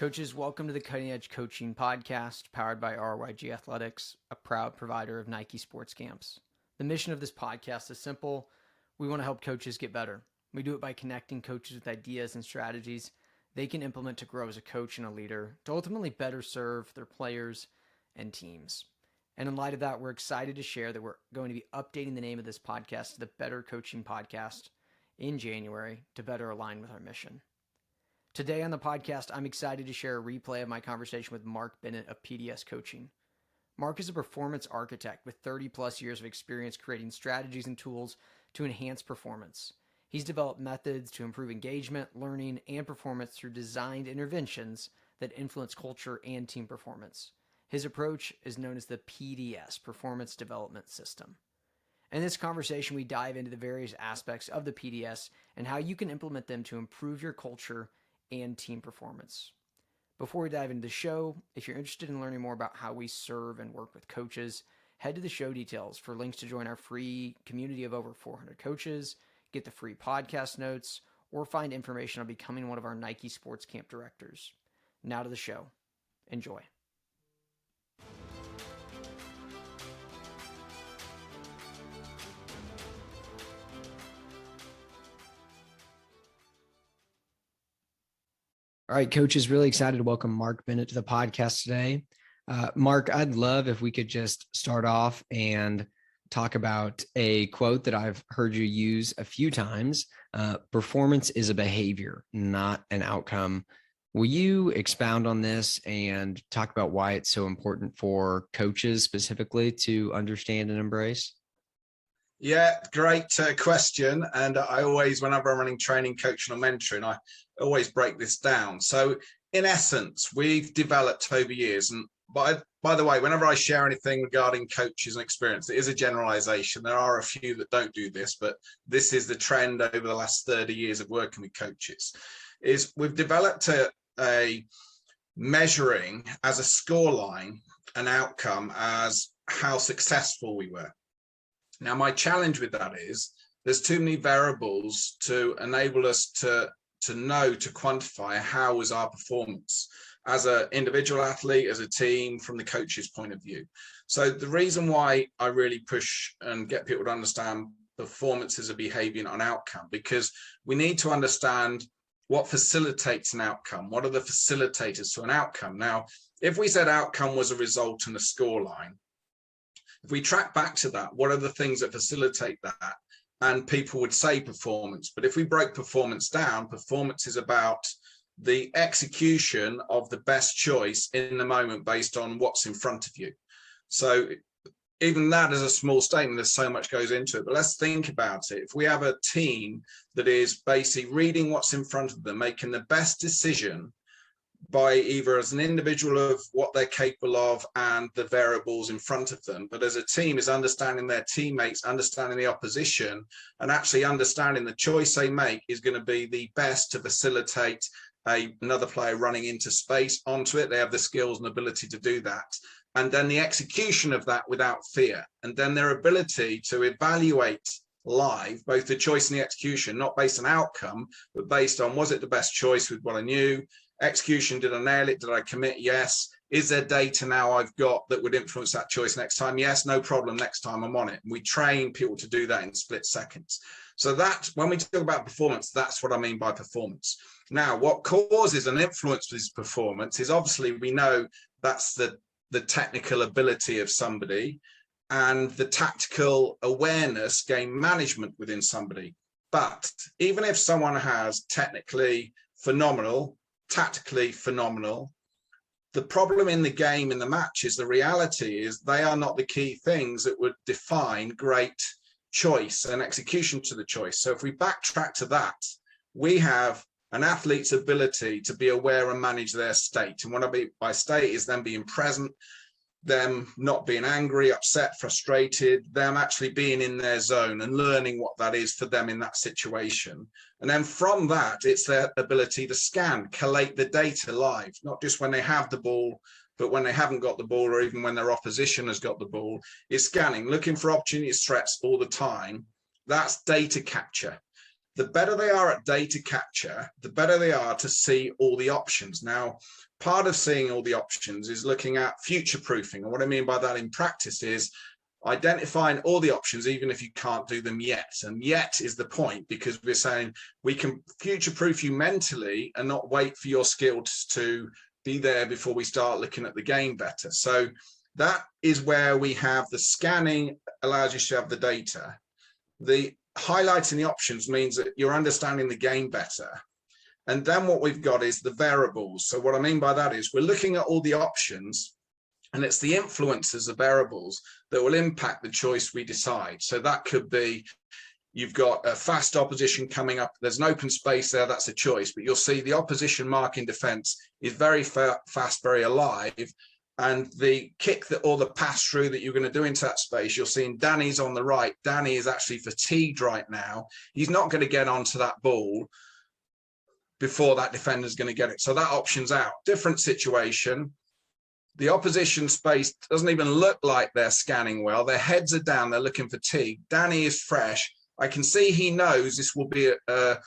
Coaches, welcome to the Cutting Edge Coaching Podcast, powered by RYG Athletics, a proud provider of Nike sports camps. The mission of this podcast is simple. We want to help coaches get better. We do it by connecting coaches with ideas and strategies they can implement to grow as a coach and a leader, to ultimately better serve their players and teams. And in light of that, we're excited to share that we're going to be updating the name of this podcast to the Better Coaching Podcast in January to better align with our mission. Today on the podcast, I'm excited to share a replay of my conversation with Mark Bennett of PDS Coaching. Mark is a performance architect with 30 plus years of experience creating strategies and tools to enhance performance. He's developed methods to improve engagement, learning, and performance through designed interventions that influence culture and team performance. His approach is known as the PDS, Performance Development System. In this conversation, we dive into the various aspects of the PDS and how you can implement them to improve your culture and team performance. Before we dive into the show, if you're interested in learning more about how we serve and work with coaches, head to the show details for links to join our free community of over 400 coaches, get the free podcast notes, or find information on becoming one of our Nike Sports Camp directors. Now to the show. Enjoy. All right, coaches, really excited to welcome Mark Bennett to the podcast today. Mark, I'd love if we could just start off and talk about a quote that I've heard you use a few times. Performance is a behavior, not an outcome. Will you expound on this and talk about why it's so important for coaches specifically to understand and embrace? Yeah, great question. And I always, whenever I'm running training, coaching, or mentoring, I always break this down. So in essence, we've developed over years. And by the way, whenever I share anything regarding coaches and experience, it is a generalization. There are a few that don't do this, but this is the trend over the last 30 years of working with coaches, is we've developed a measuring as a scoreline, an outcome as how successful we were. Now, my challenge with that is there's too many variables to enable us to know, to quantify how was our performance as an individual athlete, as a team, from the coach's point of view. So the reason why I really push and get people to understand performance as a behavior, not an outcome, because we need to understand what facilitates an outcome. What are the facilitators to an outcome? Now, if we said outcome was a result and a scoreline, if we track back to that, what are the things that facilitate that? And people would say performance. But if we break performance down, performance is about the execution of the best choice in the moment based on what's in front of you. So even that is a small statement. There's so much goes into it. But let's think about it. If we have a team that is basically reading what's in front of them, making the best decision by either as an individual of what they're capable of and the variables in front of them, but as a team is understanding their teammates, understanding the opposition, and actually understanding the choice they make is going to be the best to facilitate another player running into space onto it. They have the skills and ability to do that. And then the execution of that without fear. And then their ability to evaluate live, both the choice and the execution, not based on outcome, but based on, was it the best choice with what I knew? Execution, did I nail it? Did I commit? Yes. Is there data now I've got that would influence that choice next time? Yes, no problem. Next time I'm on it. And we train people to do that in split seconds. So that, when we talk about performance, that's what I mean by performance. Now, what causes and influences performance is obviously we know that's the technical ability of somebody and the tactical awareness, game management within somebody. But even if someone has technically phenomenal, tactically phenomenal, the problem in the game, in the match, is the reality is they are not the key things that would define great choice and execution to the choice. So if we backtrack to that, we have an athlete's ability to be aware and manage their state. And what I mean by state is them being present, them not being angry, upset, frustrated, them actually being in their zone and learning what that is for them in that situation. And then from that, it's their ability to scan, collate the data live, not just when they have the ball, but when they haven't got the ball, or even when their opposition has got the ball. It's scanning, looking for opportunities, threats all the time. That's data capture. the better they are at data capture, the better they are to see all the options. Now, part of seeing all the options is looking at future proofing. And what I mean by that in practice is identifying all the options, even if you can't do them yet. And yet is the point, because we're saying we can future proof you mentally and not wait for your skills to be there before we start looking at the game better. So that is where we have the scanning allows you to have the data. The highlighting the options means that you're understanding the game better. And then what we've got is the variables. So what I mean by that is we're looking at all the options, and it's the influences of variables that will impact the choice we decide. So that could be, you've got a fast opposition coming up. There's an open space there. That's a choice. But you'll see the opposition mark in defense is very fast, very alive. And the kick that, or the pass through that you're going to do into that space, you're seeing Danny's on the right. Danny is actually fatigued right now. He's not going to get onto that ball before that defender's going to get it. So that option's out. Different situation. The opposition space doesn't even look like they're scanning well. Their heads are down. They're looking fatigued. Danny is fresh. I can see he knows this will be a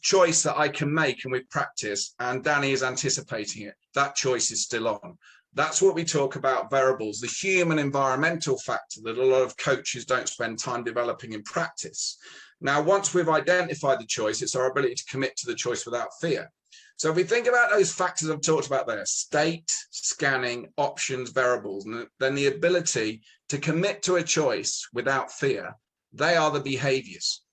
choice that I can make and with practice, and Danny is anticipating it. That choice is still on. That's what we talk about variables, the human environmental factor that a lot of coaches don't spend time developing in practice. Now, once we've identified the choice, it's our ability to commit to the choice without fear. So if we think about those factors I've talked about there, state, scanning, options, variables, and then the ability to commit to a choice without fear, they are the behaviors.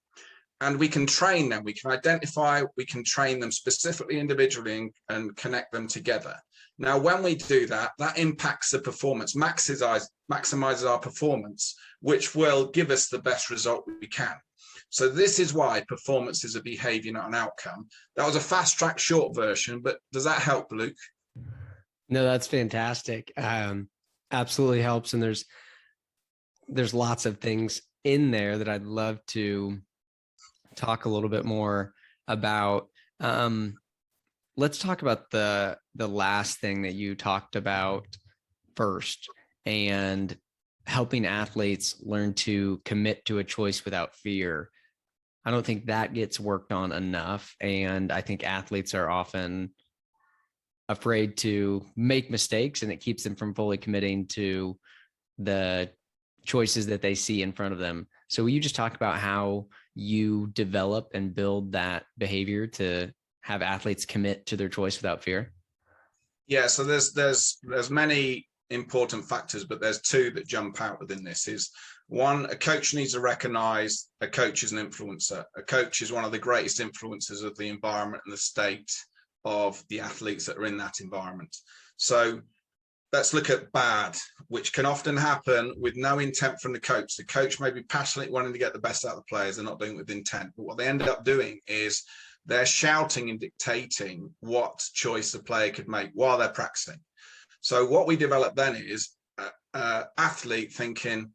And we can train them, we can identify, we can train them specifically individually and connect them together. Now, when we do that, that impacts the performance, maximizes our performance, which will give us the best result we can. So this is why performance is a behavior, not an outcome. That was a fast track short version, but does that help, Luke? No, that's fantastic. Absolutely helps. And there's lots of things in there that I'd love to talk a little bit more about. Let's talk about the last thing that you talked about first, and helping athletes learn to commit to a choice without fear. I don't think that gets worked on enough. And I think athletes are often afraid to make mistakes, and it keeps them from fully committing to the choices that they see in front of them. So will you just talk about how you develop and build that behavior to have athletes commit to their choice without fear? Yeah, so there's many important factors, but there's two that jump out within this. Is one, a coach needs to recognize a coach is an influencer. A coach is one of the greatest influencers of the environment and the state of the athletes that are in that environment. So let's look at bad, which can often happen with no intent from the coach. The coach may be passionately wanting to get the best out of the players. They're not doing it with intent. But what they ended up doing is they're shouting and dictating what choice the player could make while they're practicing. So what we develop then is athlete thinking,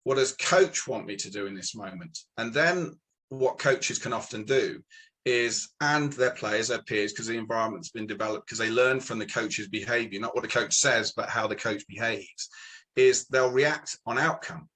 what does coach want me to do in this moment? And then what coaches can often do is, and their players, their peers, because the environment's been developed, because they learn from the coach's behavior, not what the coach says, but how the coach behaves, is they'll react on outcome.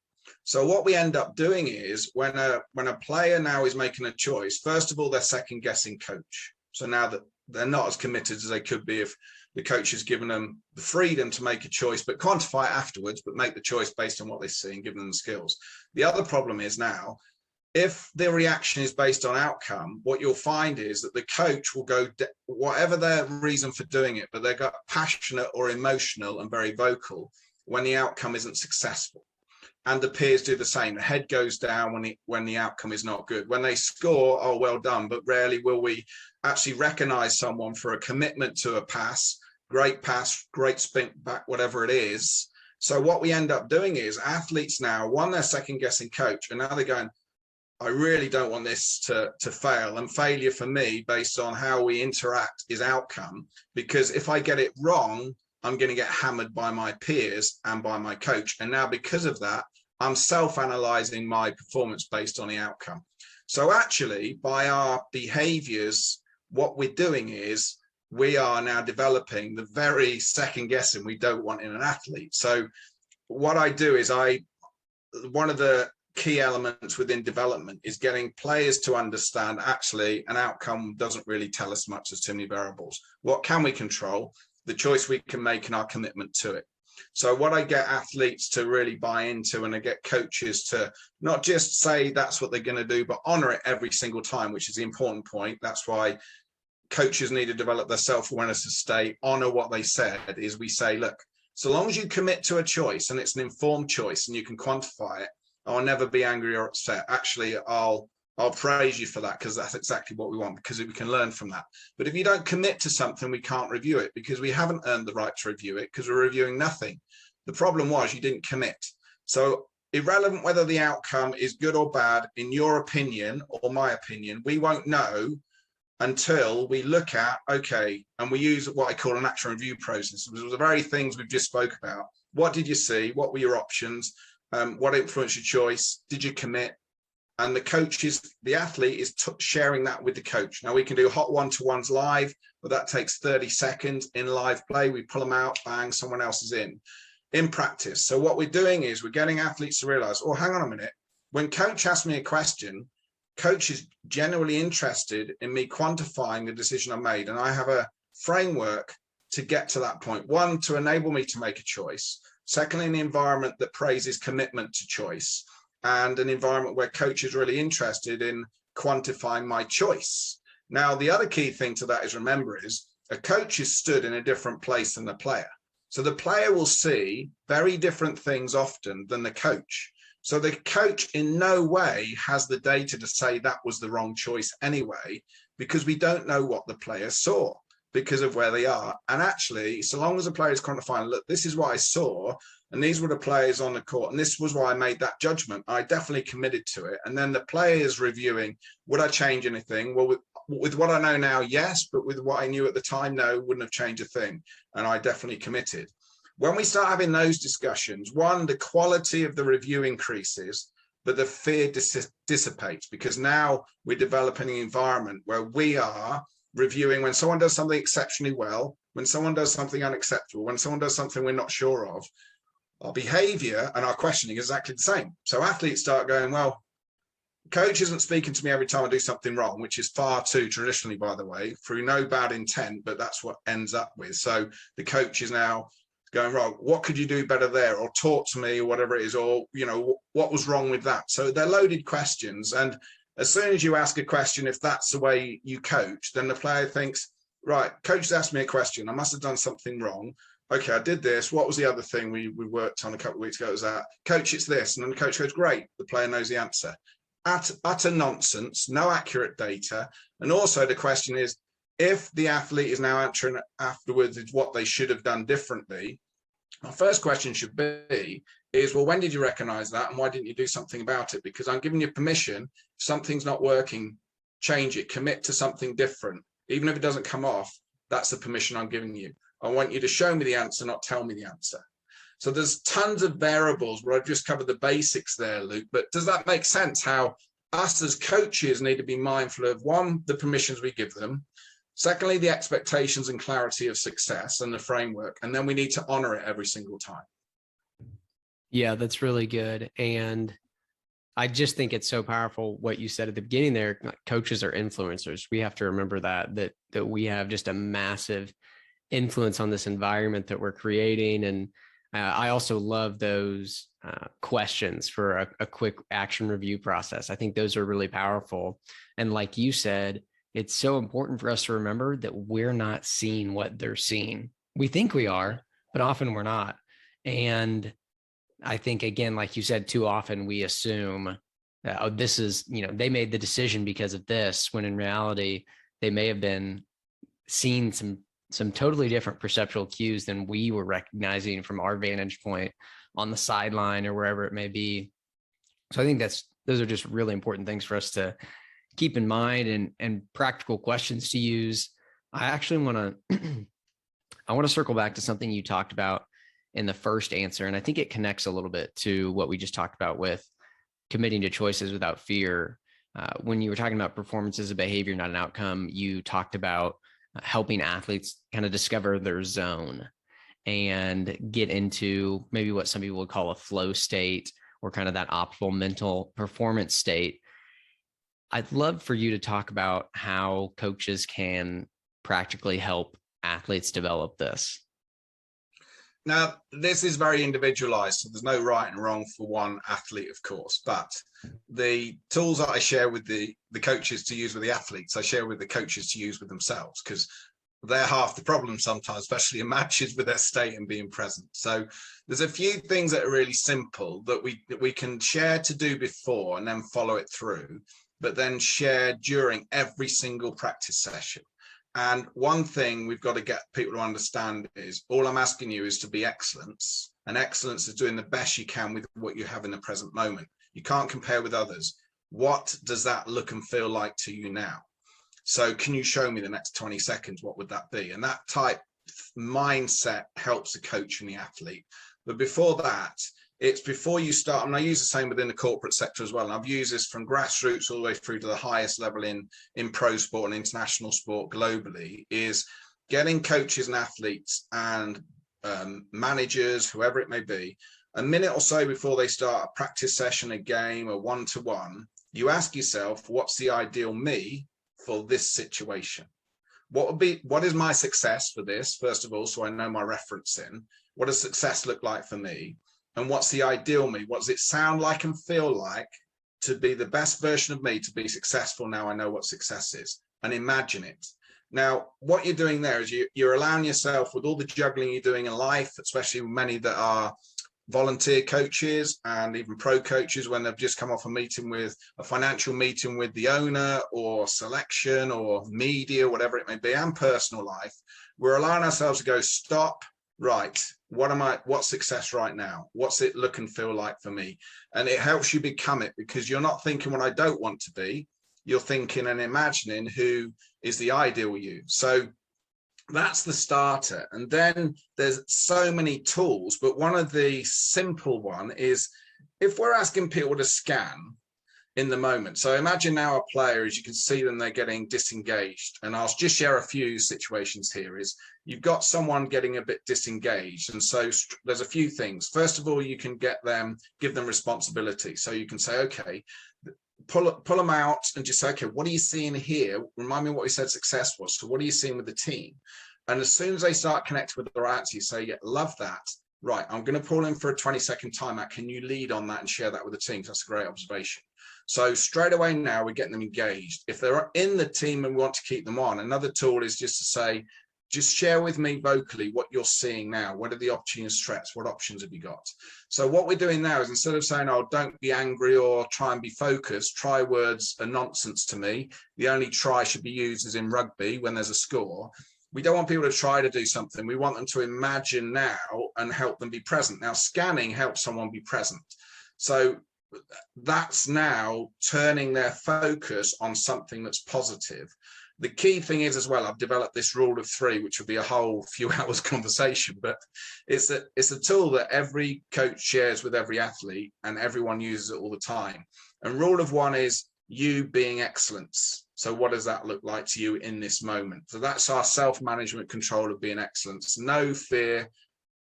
So what we end up doing is when a player now is making a choice, first of all, they're second guessing coach. So now that they're not as committed as they could be if the coach has given them the freedom to make a choice, but quantify it afterwards, but make the choice based on what they see and give them the skills. The other problem is now, if the reaction is based on outcome, what you'll find is that the coach will go, whatever their reason for doing it, but they got passionate or emotional and very vocal when the outcome isn't successful. And the peers do the same. The head goes down when the outcome is not good. When they score, oh, well done. But rarely will we actually recognize someone for a commitment to a pass, great spin back, whatever it is. So what we end up doing is athletes now, one, they're second guessing coach, and now they're going, I really don't want this to fail. And failure for me, based on how we interact, is outcome. Because if I get it wrong, I'm going to get hammered by my peers and by my coach. And now because of that, I'm self-analyzing my performance based on the outcome. So actually, by our behaviors, what we're doing is we are now developing the very second guessing we don't want in an athlete. So what I do is one of the key elements within development is getting players to understand actually an outcome doesn't really tell us much. As too many variables. What can we control? The choice we can make and our commitment to it. So what I get athletes to really buy into, and I get coaches to not just say that's what they're going to do, but honor it every single time, which is the important point. That's why coaches need to develop their self-awareness to stay, honor what they said, is we say, look, so long as you commit to a choice and it's an informed choice and you can quantify it, I'll never be angry or upset. Actually, I'll praise you for that, because that's exactly what we want, because we can learn from that. But if you don't commit to something, we can't review it, because we haven't earned the right to review it, because we're reviewing nothing. The problem was you didn't commit. So irrelevant whether the outcome is good or bad, in your opinion or my opinion, we won't know until we look at, okay, and we use what I call an action review process. It was the very things we've just spoke about. What did you see? What were your options? What influenced your choice? Did you commit? And the coach the athlete is sharing that with the coach. Now we can do hot one-to-ones live, but that takes 30 seconds in live play. We pull them out, bang, someone else is in practice. So what we're doing is we're getting athletes to realize, oh, hang on a minute. When coach asks me a question, coach is generally interested in me quantifying the decision I made. And I have a framework to get to that point. One, to enable me to make a choice. Secondly, an environment that praises commitment to choice, and an environment where coach is really interested in quantifying my choice. Now, the other key thing to that is, remember, is a coach is stood in a different place than the player. So the player will see very different things often than the coach. So the coach in no way has the data to say that was the wrong choice anyway, because we don't know what the player saw because of where they are. And actually, so long as the player is quantifying, look, this is what I saw, and these were the players on the court, and this was why I made that judgment. I definitely committed to it. And then the player is reviewing, would I change anything? Well, with what I know now, yes, but with what I knew at the time, no, wouldn't have changed a thing. And I definitely committed. When we start having those discussions, one, the quality of the review increases, but the fear dissipates, because now we're developing an environment where we are reviewing when someone does something exceptionally well, when someone does something unacceptable, when someone does something we're not sure of. Our behavior and our questioning is exactly the same. So athletes start going, well, coach isn't speaking to me every time I do something wrong, which is far too traditionally, by the way, through no bad intent, but that's what ends up with. So the coach is now going, wrong, what could you do better there? Or talk to me, or whatever it is, or, you know, what was wrong with that? So they're loaded questions. And as soon as you ask a question, if that's the way you coach, then the player thinks, right, coach has asked me a question. I must have done something wrong. Okay, I did this. What was the other thing we worked on a couple of weeks ago? Was that, coach, it's this. And then the coach goes, great. The player knows the answer. Utter nonsense, no accurate data. And also the question is, if the athlete is now answering afterwards is what they should have done differently, my first question should be is, well, when did you recognize that? And why didn't you do something about it? Because I'm giving you permission. If something's not working, change it, commit to something different. Even if it doesn't come off, that's the permission I'm giving you. I want you to show me the answer, not tell me the answer. So there's tons of variables where I've just covered the basics there, Luke. But does that make sense? How us as coaches need to be mindful of, one, the permissions we give them. Secondly, the expectations and clarity of success and the framework. And then we need to honor it every single time. Yeah, that's really good. And I just think it's so powerful what you said at the beginning there. Coaches are influencers. We have to remember that we have just a massive influence on this environment that we're creating. And I also love those questions for a quick action review process. I think those are really powerful. And like you said, it's so important for us to remember that we're not seeing what they're seeing. We think we are, but often we're not. And I think, again, like you said, too often we assume that, oh, this is, they made the decision because of this, when in reality, they may have been seeing some totally different perceptual cues than we were recognizing from our vantage point on the sideline or wherever it may be. So I think those are just really important things for us to keep in mind, and practical questions to use. I actually want to circle back to something you talked about in the first answer. And I think it connects a little bit to what we just talked about with committing to choices without fear. When you were talking about performance as a behavior, not an outcome, you talked about helping athletes kind of discover their zone and get into maybe what some people would call a flow state, or kind of that optimal mental performance state. I'd love for you to talk about how coaches can practically help athletes develop this. Now, this is very individualized, so there's no right and wrong for one athlete, of course, but the tools that I share with the coaches to use with the athletes, I share with the coaches to use with themselves, because they're half the problem sometimes, especially in matches with their state and being present. So there's a few things that are really simple that we can share to do before and then follow it through, but then share during every single practice session. And one thing we've got to get people to understand is all I'm asking you is to be excellence. And excellence is doing the best you can with what you have in the present moment. You can't compare with others. What does that look and feel like to you now? So can you show me the next 20 seconds? What would that be? And that type mindset helps the coach and the athlete. But before that, it's before you start, and I use the same within the corporate sector as well. And I've used this from grassroots all the way through to the highest level in pro sport and international sport globally, is getting coaches and athletes and managers, whoever it may be, a minute or so before they start a practice session, a game, a one-to-one, you ask yourself, what's the ideal me for this situation? What is my success for this, first of all, so I know my reference in? What does success look like for me? And what's the ideal me? What does it sound like and feel like to be the best version of me, to be successful? Now I know what success is, and imagine it. Now, what you're doing there is you're allowing yourself, with all the juggling you're doing in life, especially many that are volunteer coaches and even pro coaches, when they've just come off a financial meeting with the owner or selection or media, whatever it may be, and personal life, we're allowing ourselves to go, stop, right, what's success right now? What's it look and feel like for me? And it helps you become it, because you're not thinking what I don't want to be, you're thinking and imagining who is the ideal you. So that's the starter. And then there's so many tools, but one of the simple one is, if we're asking people to scan in the moment. So imagine now a player, as you can see them, they're getting disengaged. And I'll just share a few situations here. Is you've got someone getting a bit disengaged. And so there's a few things. First of all, you can give them responsibility. So you can say, okay, pull them out and just say, okay, what are you seeing here? Remind me what we said success was. So what are you seeing with the team? And as soon as they start connecting with their answer, you say, yeah, love that. Right, I'm going to pull in for a 20-second timeout. Can you lead on that and share that with the team? That's a great observation. So straight away now we're getting them engaged. If they're in the team and we want to keep them on, another tool is just to say, just share with me vocally what you're seeing now. What are the opportunities, threats? What options have you got? So what we're doing now is, instead of saying, oh, don't be angry or try and be focused, try words are nonsense to me. The only try should be used as in rugby when there's a score. We don't want people to try to do something. We want them to imagine now and help them be present. Now, scanning helps someone be present. So that's now turning their focus on something that's positive. The key thing is as well, I've developed this rule of 3, which would be a whole few hours conversation, but it's a tool that every coach shares with every athlete and everyone uses it all the time. And rule of 1 is you being excellence. So what does that look like to you in this moment? So that's our self-management control of being excellence. No fear.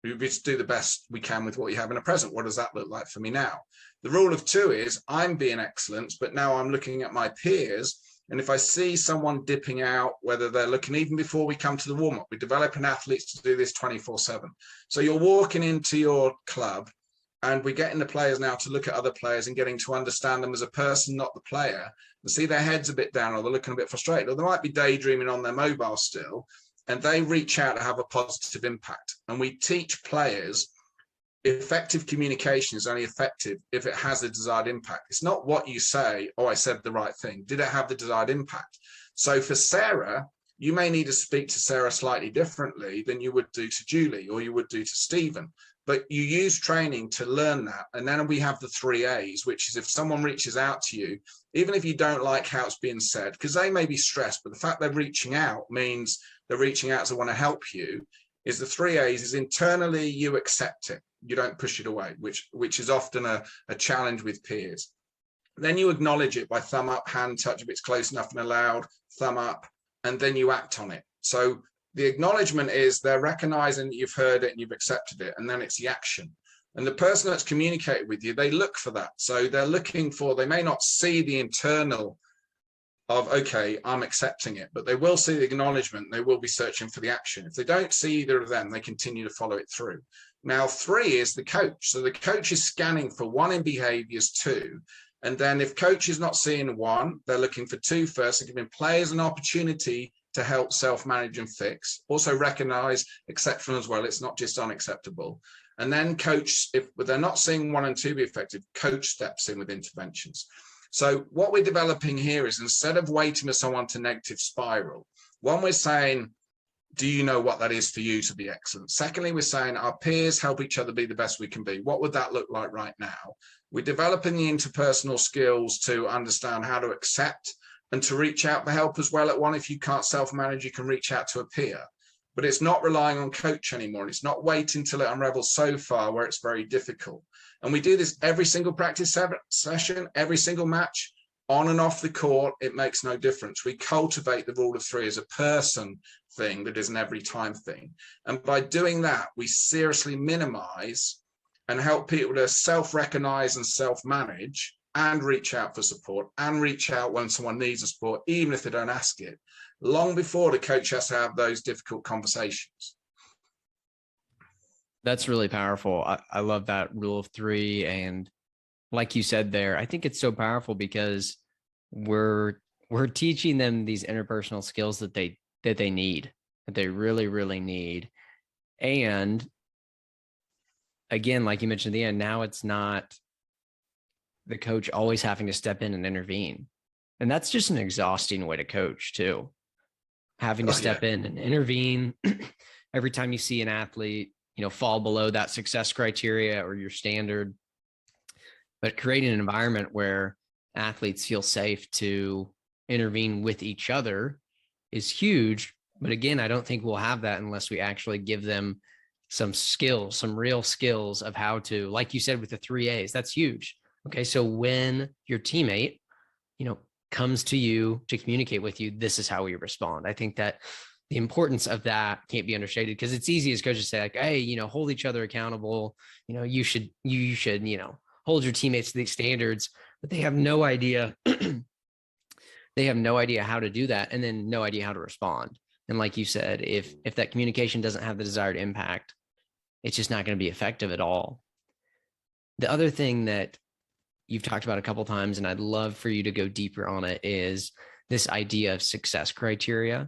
We just do the best we can with what you have in the present. What does that look like for me now? The rule of 2 is I'm being excellence, but now I'm looking at my peers. And if I see someone dipping out, whether they're looking, even before we come to the warm-up, we develop athletes to do this 24/7. So you're walking into your club, and we're getting the players now to look at other players and getting to understand them as a person, not the player, and see their heads a bit down, or they're looking a bit frustrated, or they might be daydreaming on their mobile still, and they reach out to have a positive impact. And we teach players effective communication is only effective if it has the desired impact. It's not what you say, oh, I said the right thing. Did it have the desired impact? So for Sarah, you may need to speak to Sarah slightly differently than you would do to Julie, or you would do to Stephen. But you use training to learn that. And then we have the 3 A's, which is if someone reaches out to you, even if you don't like how it's being said, because they may be stressed, but the fact they're reaching out means they're reaching out to want to help you, is the 3 A's is internally you accept it. You don't push it away, which is often a challenge with peers. Then you acknowledge it by thumb up, hand touch if it's close enough and allowed, thumb up, and then you act on it. So the acknowledgement is they're recognizing that you've heard it and you've accepted it, and then it's the action. And the person that's communicated with you, they look for that. So they're looking for, they may not see the internal of, okay, I'm accepting it, but they will see the acknowledgement. They will be searching for the action. If they don't see either of them, they continue to follow it through. Now, 3 is the coach. So the coach is scanning for 1 in behaviors, 2. And then if coach is not seeing 1, they're looking for 2 first, and giving players an opportunity to help self-manage and fix. Also recognize exceptional as well. It's not just unacceptable. And then coach, if they're not seeing 1 and 2 be effective, coach steps in with interventions. So what we're developing here is, instead of waiting for someone to negative spiral, 1, we're saying, do you know what that is for you to be excellent? Secondly, we're saying our peers help each other be the best we can be. What would that look like right now? We're developing the interpersonal skills to understand how to accept and to reach out for help as well at 1. If you can't self-manage, you can reach out to a peer. But it's not relying on coach anymore. It's not waiting till it unravels so far where it's very difficult. And we do this every single practice session, every single match, on and off the court. It makes no difference. We cultivate the rule of 3 as a person thing that is an every time thing. And by doing that, we seriously minimize and help people to self-recognize and self-manage and reach out for support and reach out when someone needs a support, even if they don't ask it, long before the coach has to have those difficult conversations. That's really powerful. I love that rule of 3. And like you said there, I think it's so powerful because we're teaching them these interpersonal skills that they need, that they really, really need. And again, like you mentioned at the end, now it's not the coach always having to step in and intervene. And that's just an exhausting way to coach too. Having to step in and intervene every time you see an athlete, fall below that success criteria or your standard. But creating an environment where athletes feel safe to intervene with each other is huge. But again, I don't think we'll have that unless we actually give them some skills, some real skills of how to, like you said, with the 3 A's, that's huge. Okay. So when your teammate, comes to you to communicate with you, this is how we respond. I think that the importance of that can't be understated, because it's easy as coaches to say, like, hey, hold each other accountable. You should, hold your teammates to these standards, but they have no idea. They have no idea how to do that, and then no idea how to respond. And like you said, if that communication doesn't have the desired impact, it's just not going to be effective at all. The other thing that you've talked about a couple of times, and I'd love for you to go deeper on it, is this idea of success criteria,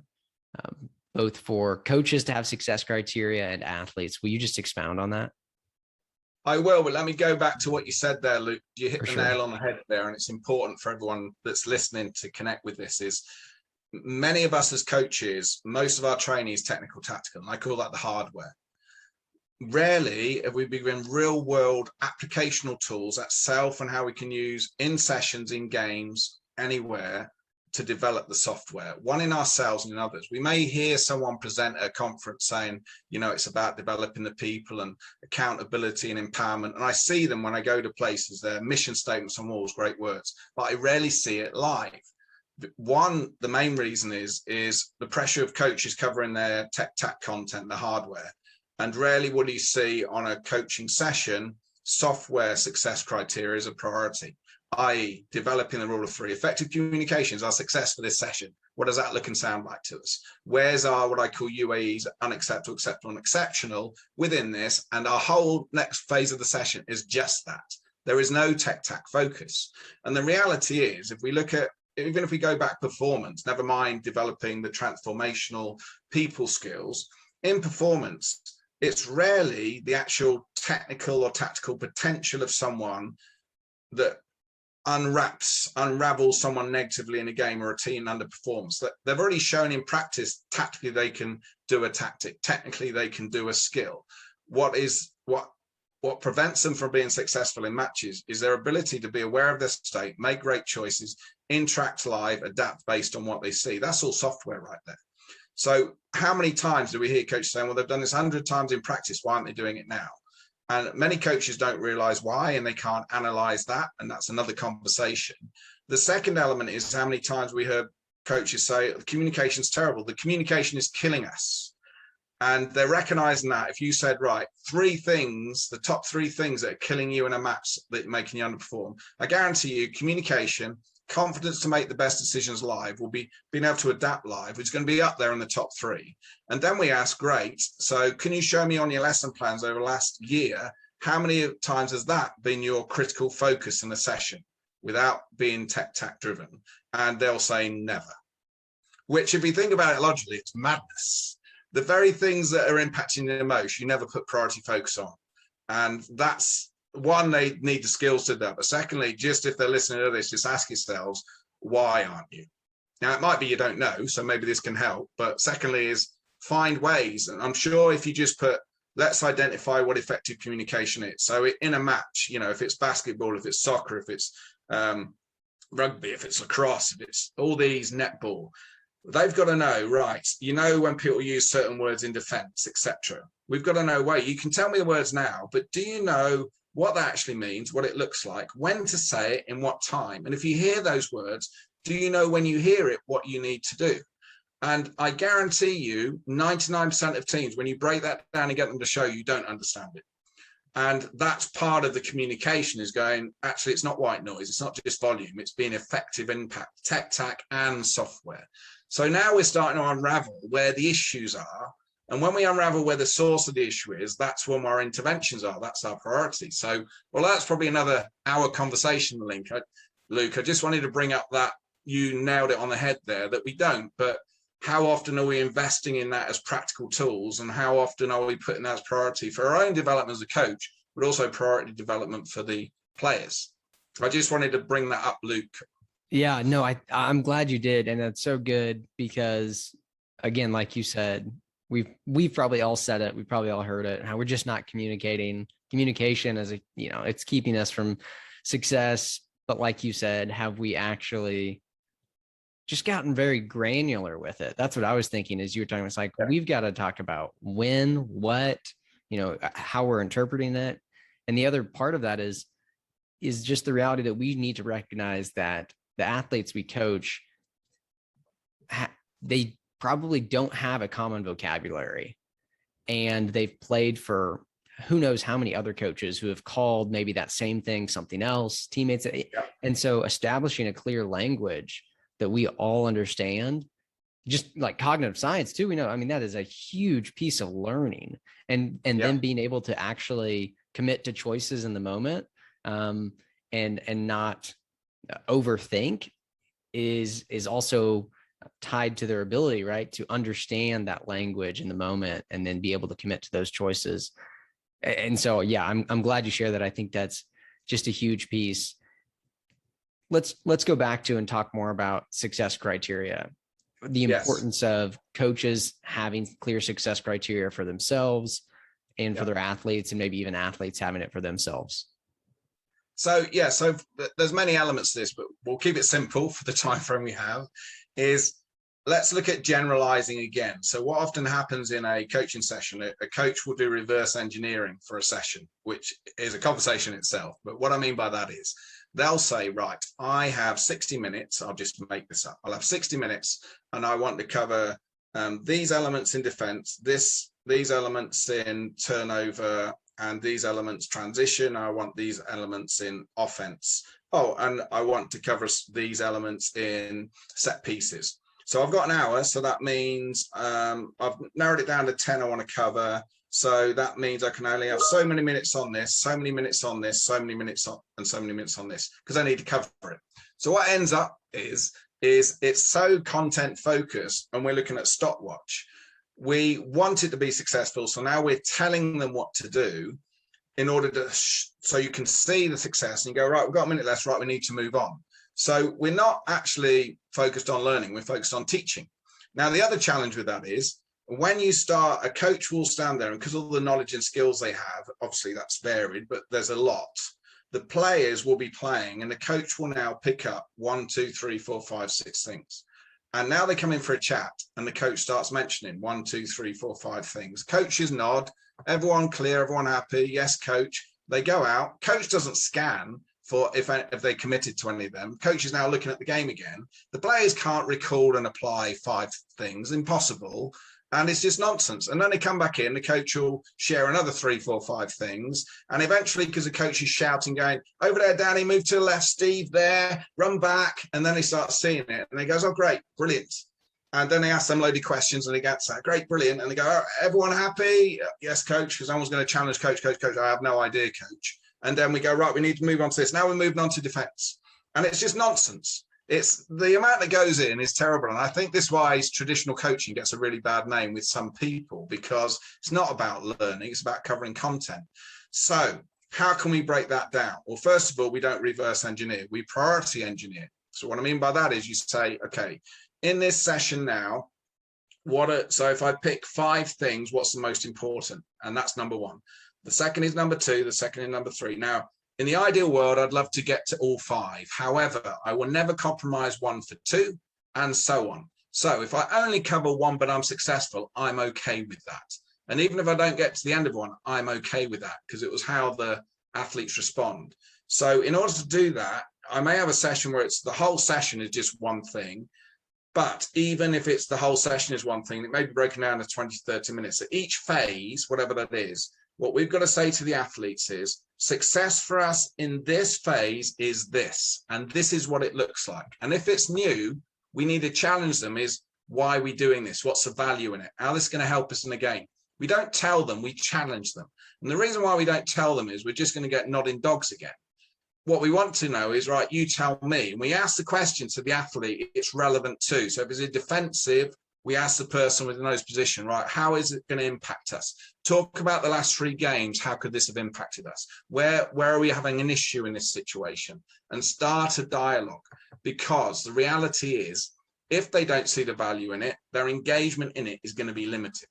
both for coaches to have success criteria and athletes. Will you just expound on that? I will, but let me go back to what you said there, Luke. You hit the nail on the head there, and it's important for everyone that's listening to connect with this. Is many of us as coaches, most of our training is technical, tactical, and I call that the hardware. Rarely have we been given real world applicational tools at self and how we can use in sessions, in games, anywhere to develop the software, one in ourselves and in others. We may hear someone present at a conference saying, it's about developing the people and accountability and empowerment. And I see them when I go to places, their mission statements on walls, great words, but I rarely see it live. The main reason is the pressure of coaches covering their tech content, the hardware. And rarely will you see on a coaching session, software success criteria as a priority, i.e. developing the rule of 3. Effective communications are success for this session. What does that look and sound like to us? Where's our, what I call UAEs, unacceptable, acceptable, and exceptional within this? And our whole next phase of the session is just that. There is no tech-tac focus. And the reality is, if we look at, even if we go back performance, never mind developing the transformational people skills, in performance, it's rarely the actual technical or tactical potential of someone that unravels someone negatively in a game or a team underperforms. That they've already shown in practice, tactically they can do a tactic, technically they can do a skill. What prevents them from being successful in matches is their ability to be aware of their state, make great choices, interact live, adapt based on what they see. That's all software right there. So how many times do we hear coaches saying, well, they've done this 100 times in practice, why aren't they doing it now? And many coaches don't realize why, and they can't analyze that. And that's another conversation. The second element is how many times we heard coaches say, the communication's terrible. The communication is killing us. And they're recognizing that if you said, right, 3 things, the top 3 things that are killing you in a match that are making you underperform, I guarantee you communication, confidence to make the best decisions live, will be being able to adapt live, which is going to be up there in the top 3. And then we ask, great, so can you show me on your lesson plans over the last year, how many times has that been your critical focus in a session without being tech driven? And they'll say never, which if you think about it logically, it's madness. The very things that are impacting you the most, you never put priority focus on. And that's one, they need the skills to do that. But secondly, just if they're listening to this, just ask yourselves, why aren't you? Now, it might be you don't know, so maybe this can help. But secondly is find ways. And I'm sure if you just put, let's identify what effective communication is. So in a match, you know, if it's basketball, if it's soccer, if it's rugby, if it's lacrosse, if it's all these netball, they've got to know, right, you know, when people use certain words in defense, etc. We've got to know, wait, you can tell me the words now, but do you know what that actually means, what it looks like, when to say it, in what time? And if you hear those words, do you know when you hear it, what you need to do? And I guarantee you 99% of teams, when you break that down and get them to show you, don't understand it. And that's part of the communication, is going, actually, it's not white noise. It's not just volume. It's being effective impact, tech, tack, and software. So now we're starting to unravel where the issues are. And when we unravel where the source of the issue is, that's when our interventions are. That's our priority. So, well, that's probably another hour conversation, Luke. I just wanted to bring up that you nailed it on the head there, that we don't. But how often are we investing in that as practical tools? And how often are we putting that as priority for our own development as a coach, but also priority development for the players? I just wanted to bring that up, Luke. Yeah, no, I'm glad you did. And that's so good because, again, like you said, we've probably all said it. We probably all heard it. How we're just not communicating. Communication is it's keeping us from success. But like you said, have we actually just gotten very granular with it? That's what I was thinking as you were talking. It's like, we've got to talk about when, what, how we're interpreting it. And the other part of that is just the reality that we need to recognize that the athletes we coach, they probably don't have a common vocabulary, and they've played for who knows how many other coaches who have called maybe that same thing something else, teammates. And so establishing a clear language that we all understand, just like cognitive science too, that is a huge piece of learning, and then being able to actually commit to choices in the moment, and not overthink is also tied to their ability, right, to understand that language in the moment and then be able to commit to those choices. And so, yeah, I'm glad you share that. I think that's just a huge piece. Let's go back to and talk more about success criteria, the importance of coaches having clear success criteria for themselves and for their athletes, and maybe even athletes having it for themselves. So there's many elements to this, but we'll keep it simple for the time frame we have. Is let's look at generalizing again. So what often happens in a coaching session, a coach will do reverse engineering for a session, which is a conversation itself. But what I mean by that is they'll say, right, I have 60 minutes. I'll just make this up. I'll have 60 minutes and I want to cover these elements in defense, these elements in turnover, and these elements transition. I want these elements in offense. Oh, and I want to cover these elements in set pieces. So I've got an hour. So that means I've narrowed it down to 10 I want to cover. So that means I can only have so many minutes on this, so many minutes on this, so many minutes on, and so many minutes on this, because I need to cover it. So what ends up is it's so content focused, and we're looking at stopwatch. We want it to be successful. So now we're telling them what to do in order to, so you can see the success and you go, right, we've got a minute left, right, we need to move on. So we're not actually focused on learning, we're focused on teaching. Now, the other challenge with that is when you start, a coach will stand there, and because of the knowledge and skills they have, obviously that's varied, but there's a lot. The players will be playing and the coach will now pick up 1, 2, 3, 4, 5, 6 things. And now they come in for a chat and the coach starts mentioning 1, 2, 3, 4, 5 things. Coaches nod, everyone clear, everyone happy. Yes, coach. They go out. Coach doesn't scan for if they committed to any of them. Coach is now looking at the game again. The players can't recall and apply 5 things, impossible. And it's just nonsense. And then they come back in, the coach will share another 3, 4, 5 things. And eventually, because the coach is shouting, going, over there, Danny, move to the left, Steve, there, run back. And then they start seeing it. And they goes, oh, great, brilliant. And then they ask them loaded questions and they get that, great, brilliant. And they go, oh, everyone happy? Yes, coach, because someone's going to challenge coach. I have no idea, coach. And then we go, right, we need to move on to this. Now we're moving on to defense. And it's just nonsense. It's the amount that goes in is terrible. And I think this is why traditional coaching gets a really bad name with some people, because it's not about learning, it's about covering content. So how can we break that down? Well, first of all, we don't reverse engineer, we priority engineer. So what I mean by that is you say, okay, in this session now, so if I pick 5 things, what's the most important? And that's number 1. The second is number 2, the second is number 3. Now, in the ideal world, I'd love to get to all 5. However, I will never compromise 1 for 2 and so on. So if I only cover 1, but I'm successful, I'm okay with that. And even if I don't get to the end of 1, I'm okay with that, because it was how the athletes respond. So in order to do that, I may have a session where it's the whole session is just one thing. But even if it's the whole session is one thing, it may be broken down to 20, 30 minutes. So each phase, whatever that is, what we've got to say to the athletes is, success for us in this phase is this, and this is what it looks like. And if it's new, we need to challenge them is, why are we doing this? What's the value in it? How this is going to help us in the game? We don't tell them, we challenge them. And the reason why we don't tell them is we're just going to get nodding dogs again. What we want to know is, right, you tell me. And we ask the question to the athlete, it's relevant too. So if it's a defensive, we ask the person within those position, right, how is it going to impact us? Talk about the last 3 games. How could this have impacted us? Where are we having an issue in this situation? And start a dialogue, because the reality is, if they don't see the value in it, their engagement in it is going to be limited.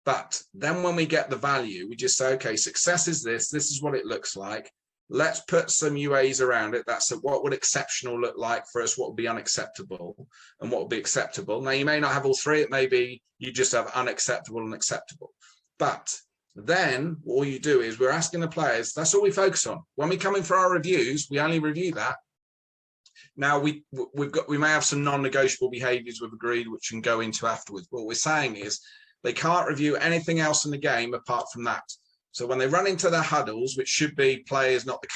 But then when we get the value, we just say, okay, success is this is what it looks like. Let's put some UAs around it. That's what would exceptional look like for us, what would be unacceptable and what would be acceptable. Now, you may not have all 3. It may be you just have unacceptable and acceptable. But then all you do is we're asking the players, that's all we focus on. When we come in for our reviews, we only review that. Now, we may have some non-negotiable behaviors we've agreed, which we can go into afterwards. But what we're saying is they can't review anything else in the game apart from that. So when they run into their huddles, which should be players, not the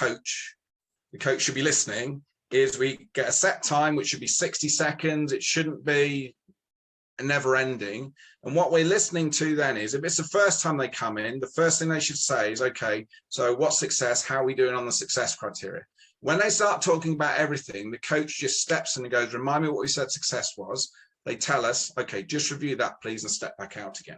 coach should be listening, is we get a set time, which should be 60 seconds. It shouldn't be never ending. And what we're listening to then is, if it's the first time they come in, the first thing they should say is, okay, so what's success? How are we doing on the success criteria? When they start talking about everything, the coach just steps in and goes, remind me what we said success was. They tell us, okay, just review that, please, and step back out again.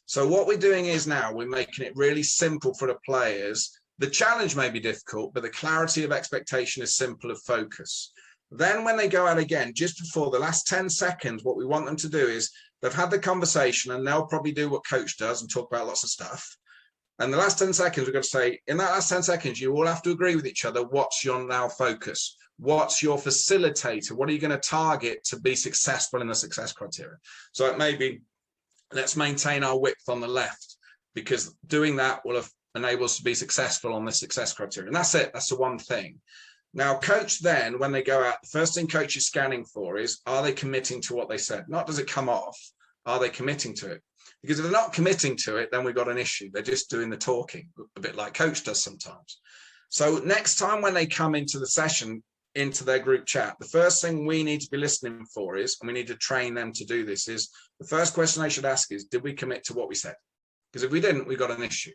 So what we're doing is now we're making it really simple for the players. The challenge may be difficult, but the clarity of expectation is simple of focus. Then when they go out again, just before the last 10 seconds, what we want them to do is they've had the conversation and they'll probably do what coach does and talk about lots of stuff. And the last 10 seconds, we've got to say, in that last 10 seconds, you all have to agree with each other. What's your now focus? What's your facilitator? What are you going to target to be successful in the success criteria? So it may be, let's maintain our width on the left, because doing that will enable us to be successful on the success criteria. And that's it. That's the one thing. Now, coach then, when they go out, the first thing coach is scanning for is, are they committing to what they said? Not does it come off, are they committing to it? Because if they're not committing to it, then we've got an issue. They're just doing the talking, a bit like coach does sometimes. So next time when they come into the session, into their group chat, the first thing we need to be listening for is, and we need to train them to do this, is the first question they should ask is, did we commit to what we said? Because if we didn't, we've got an issue.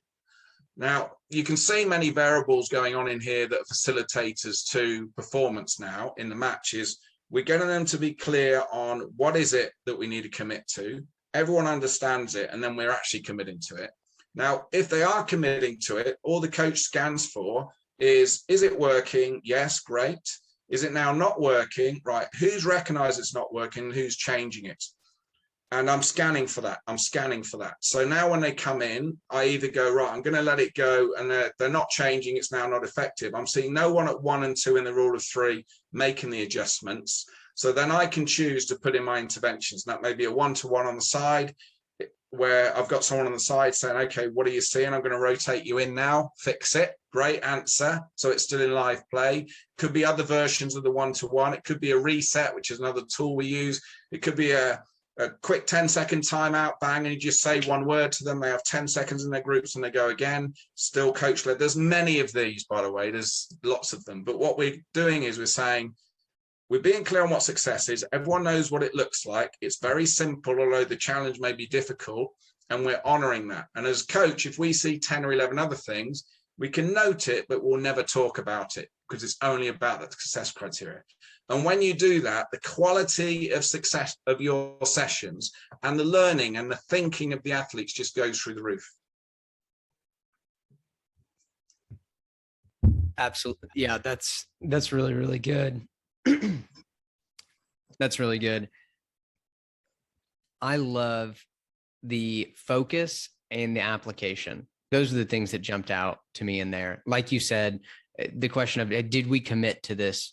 Now, you can see many variables going on in here that are facilitators to performance now in the matches. We're getting them to be clear on what is it that we need to commit to. Everyone understands it, and then we're actually committing to it. Now, if they are committing to it, all the coach scans for is it working? Yes, great. Is it now not working? Right. Who's recognized it's not working? Who's changing it? And I'm scanning for that. I'm scanning for that. So now when they come in, I either go, right, I'm going to let it go, and they're not changing. It's now not effective. I'm seeing no one at 1 and 2 in the rule of 3 making the adjustments. So then I can choose to put in my interventions. That may be a 1-to-1 on the side, where I've got someone on the side saying, okay, what are you seeing? I'm going to rotate you in now, fix it. Great answer. So it's still in live play. Could be other versions of the 1-to-1. It could be a reset, which is another tool we use. It could be a a quick 10-second timeout, bang, and you just say one word to them. They have 10 seconds in their groups and they go again, still coach led. There's many of these, by the way, there's lots of them. But what we're doing is we're saying, we're being clear on what success is. Everyone knows what it looks like. It's very simple, although the challenge may be difficult, and we're honoring that. And as coach, if we see 10 or 11 other things, we can note it, but we'll never talk about it because it's only about the success criteria. And when you do that, the quality of success of your sessions and the learning and the thinking of the athletes just goes through the roof. Absolutely. Yeah, that's really, really good. That's really good. I love the focus and the application. Those are the things that jumped out to me in there. Like you said, the question of, did we commit to this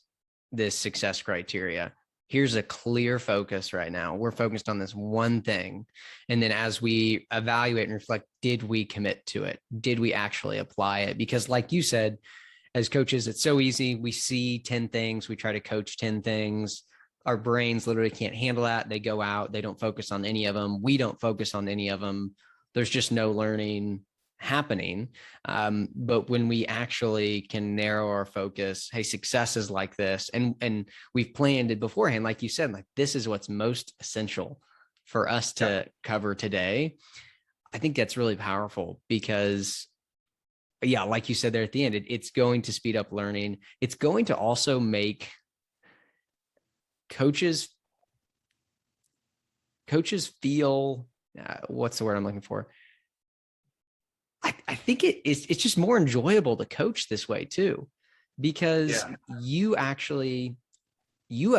success criteria? Here's a clear focus right now. We're focused on this one thing. And then as we evaluate and reflect, did we commit to it? Did we actually apply it? Because like you said, as coaches, it's so easy. We see 10 things. We try to coach 10 things. Our brains literally can't handle that. They go out. They don't focus on any of them. We don't focus on any of them. There's just no learning happening. But when we actually can narrow our focus, hey, success is like this. And we've planned it beforehand. Like you said, like this is what's most essential for us to cover today. I think that's really powerful because yeah, like you said there at the end, it's going to speed up learning. It's going to also make coaches feel, what's the word I'm looking for? I think it's just more enjoyable to coach this way too, because you have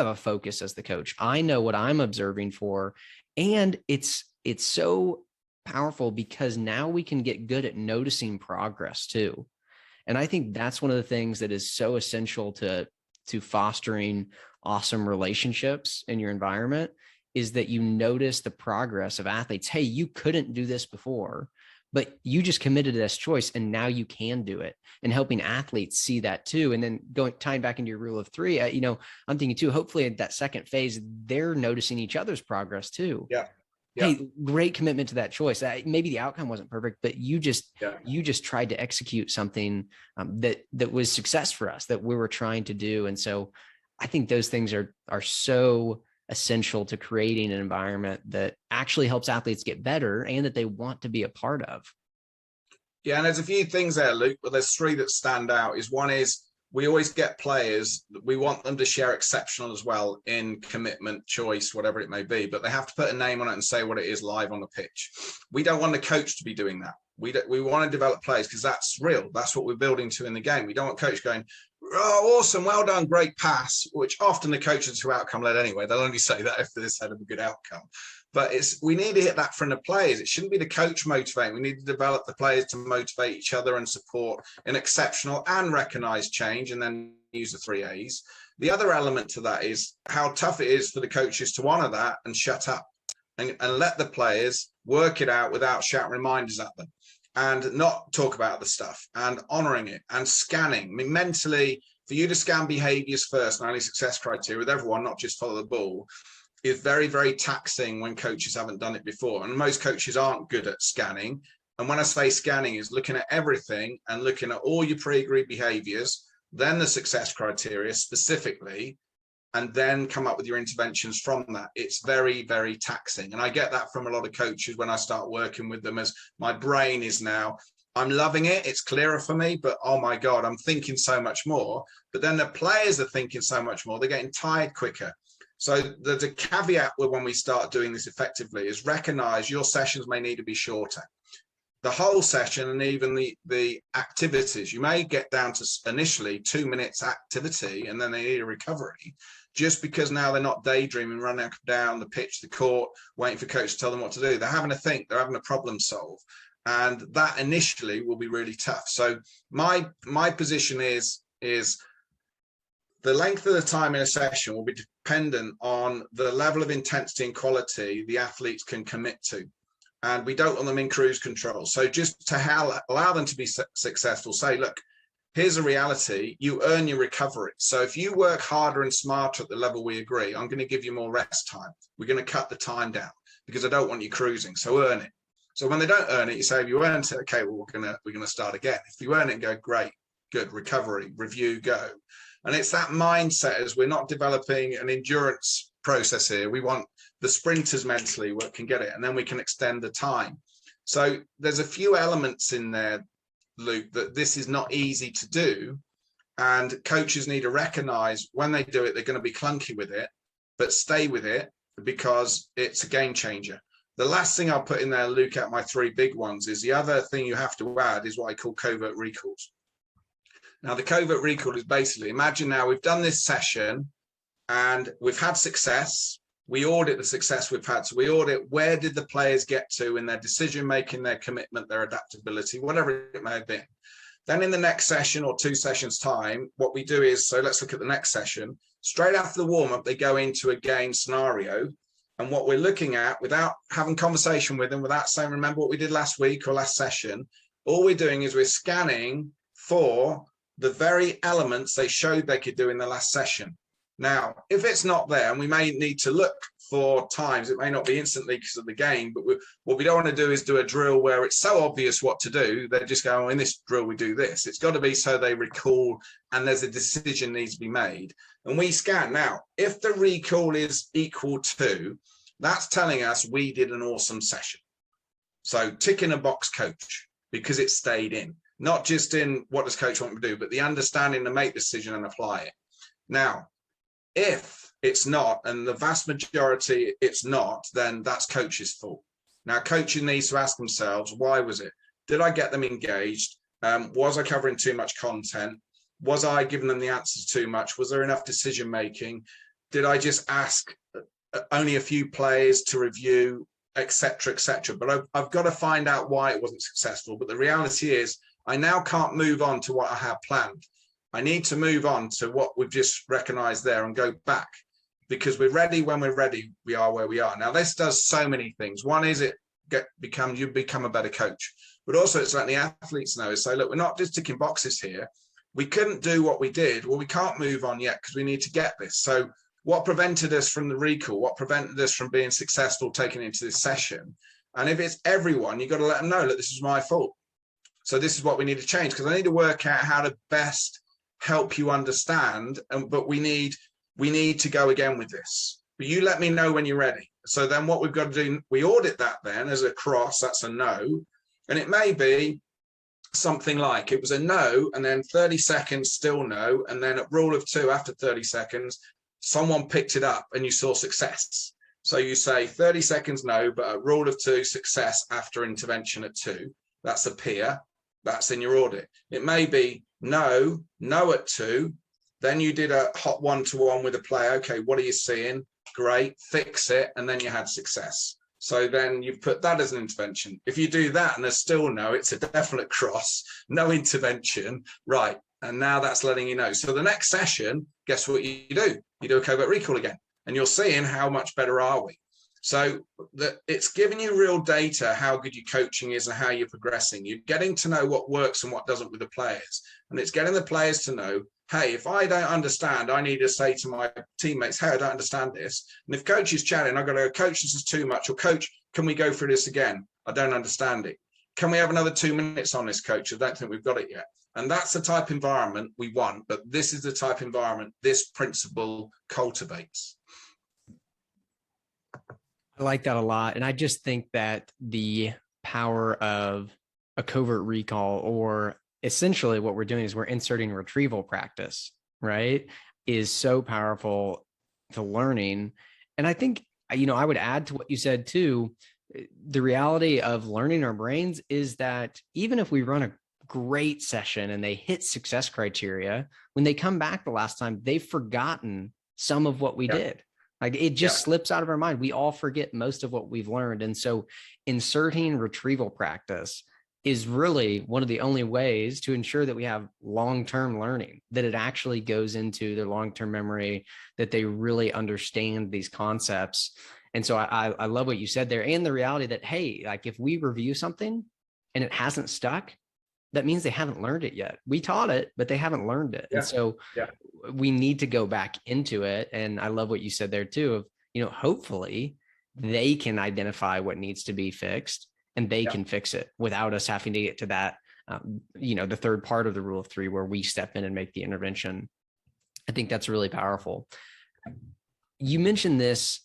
a focus as the coach. I know what I'm observing for, and it's so powerful because now we can get good at noticing progress too. And I think that's one of the things that is so essential to fostering awesome relationships in your environment is that you notice the progress of athletes. Hey, you couldn't do this before, but you just committed to this choice and now you can do it, and helping athletes see that too. And then tying back into your rule of three, I'm thinking too, hopefully at that second phase, they're noticing each other's progress too. Yeah. Hey, great commitment to that choice. Maybe the outcome wasn't perfect, but you just tried to execute something that was success for us that we were trying to do. And so I think those things are so essential to creating an environment that actually helps athletes get better and that they want to be a part of. Yeah, and there's a few things there, Luke, but there's three that stand out. One is we always get players, we want them to share exceptional as well in commitment, choice, whatever it may be, but they have to put a name on it and say what it is live on the pitch. We don't want the coach to be doing that. We want to develop players because that's real. That's what we're building to in the game. We don't want coach going, oh, awesome, well done, great pass, which often the coaches who outcome led anyway. They'll only say that if this had a good outcome. But we need to hit that from the players. It shouldn't be the coach motivating. We need to develop the players to motivate each other and support an exceptional and recognized change, and then use the 3 A's. The other element to that is how tough it is for the coaches to honor that and shut up and let the players work it out without shouting reminders at them and not talk about the stuff, and honoring it and scanning. I mean, mentally, for you to scan behaviors first, not only success criteria with everyone, not just follow the ball, is very, very taxing when coaches haven't done it before. And most coaches aren't good at scanning. And when I say scanning, is looking at everything and looking at all your pre-agreed behaviors, then the success criteria specifically, and then come up with your interventions from that. It's very, very taxing. And I get that from a lot of coaches when I start working with them, as my brain is now, I'm loving it. It's clearer for me, but oh my God, I'm thinking so much more. But then the players are thinking so much more. They're getting tired quicker. So the caveat when we start doing this effectively is recognize your sessions may need to be shorter. The whole session and even the activities, you may get down to initially 2 minutes activity and then they need a recovery, just because now they're not daydreaming, running up and down the pitch, the court, waiting for coach to tell them what to do. They're having to think, they're having a problem solve. And that initially will be really tough. So my position is the length of the time in a session will be dependent on the level of intensity and quality the athletes can commit to. And we don't want them in cruise control. So just to allow them to be successful, say, look, here's a reality: you earn your recovery. So if you work harder and smarter at the level we agree, I'm going to give you more rest time. We're going to cut the time down because I don't want you cruising. So earn it. So when they don't earn it, you say, if you earned it, okay, well, we're gonna start again. If you earn it, go, great, good, recovery, review, go. And it's that mindset, as we're not developing an endurance process here. We want the sprinters mentally where can get it, and then we can extend the time. So there's a few elements in there, Luke, that this is not easy to do. And coaches need to recognize when they do it, they're going to be clunky with it, but stay with it because it's a game changer. The last thing I'll put in there, Luke, at my 3 big ones, is the other thing you have to add is what I call covert recalls. Now, the covert recall is basically, imagine now we've done this session and we've had success. We audit the success we've had. So we audit, where did the players get to in their decision-making, their commitment, their adaptability, whatever it may have been. Then in the next session or 2 sessions time, what we do is, so let's look at the next session. Straight after the warm-up, they go into a game scenario. And what we're looking at, without having conversation with them, without saying, remember what we did last week or last session, all we're doing is we're scanning for the very elements they showed they could do in the last session. Now, if it's not there, and we may need to look for times, it may not be instantly because of the game, but what we don't want to do is do a drill where it's so obvious what to do. They just go, oh, in this drill, we do this. It's got to be so they recall and there's a decision needs to be made. And we scan. Now, if the recall is equal to, that's telling us we did an awesome session. So tick in a box, coach, because it stayed in, not just in what does coach want to do, but the understanding to make the decision and apply it. Now, if it's not, and the vast majority it's not, then that's coach's fault. Now, coaching needs to ask themselves, why was it? Did I get them engaged? Was I covering too much content? Was I giving them the answers too much? Was there enough decision making? Did I just ask only a few players to review, etc., etc.? But I've got to find out why it wasn't successful. But the reality is, I now can't move on to what I had planned. I need to move on to what we've just recognized there and go back, because we're ready. When we're ready, we are where we are. Now, this does so many things. One is you become a better coach, but also it's letting the athletes know, so look, we're not just ticking boxes here. We couldn't do what we did. Well, we can't move on yet because we need to get this. So what prevented us from the recall? What prevented us from being successful taking into this session? And if it's everyone, you've got to let them know that this is my fault. So this is what we need to change, because I need to work out how to best help you understand. But we need to go again with this. But you let me know when you're ready. So then what we've got to do, we audit that then as a cross, that's a no. And it may be something like it was a no, and then 30 seconds, still no. And then at rule of 2, after 30 seconds, someone picked it up and you saw success. So you say 30 seconds, no, but at rule of 2, success after intervention at 2. That's a peer. That's in your audit. It may be no at 2. Then you did a hot 1-to-1 with a player. Okay, what are you seeing? Great, fix it. And then you had success. So then you've put that as an intervention. If you do that and there's still no, it's a definite cross, no intervention, right? And now that's letting you know. So the next session, guess what you do? You do a covert recall again, and you're seeing how much better are we. So it's giving you real data, how good your coaching is and how you're progressing. You're getting to know what works and what doesn't with the players. And it's getting the players to know, hey, if I don't understand, I need to say to my teammates, hey, I don't understand this. And if coach is chatting, I've got to go, coach, this is too much. Or coach, can we go through this again? I don't understand it. Can we have another 2 minutes on this, coach? I don't think we've got it yet. And that's the type of environment we want. But this is the type of environment this principle cultivates. I like that a lot. And I just think that the power of a covert recall, or essentially what we're doing is we're inserting retrieval practice, right, is so powerful to learning. And I think, I would add to what you said too, the reality of learning our brains is that even if we run a great session and they hit success criteria, when they come back the last time, they've forgotten some of what we did. Like it just slips out of our mind. We all forget most of what we've learned. And so inserting retrieval practice is really one of the only ways to ensure that we have long-term learning, that it actually goes into their long-term memory, that they really understand these concepts. And so I love what you said there, and the reality that, hey, like if we review something and it hasn't stuck, that means they haven't learned it yet. We taught it, but they haven't learned it. Yeah. And so we need to go back into it. And I love what you said there too, of, hopefully they can identify what needs to be fixed and they can fix it without us having to get to that, the third part of the rule of three, where we step in and make the intervention. I think that's really powerful. You mentioned this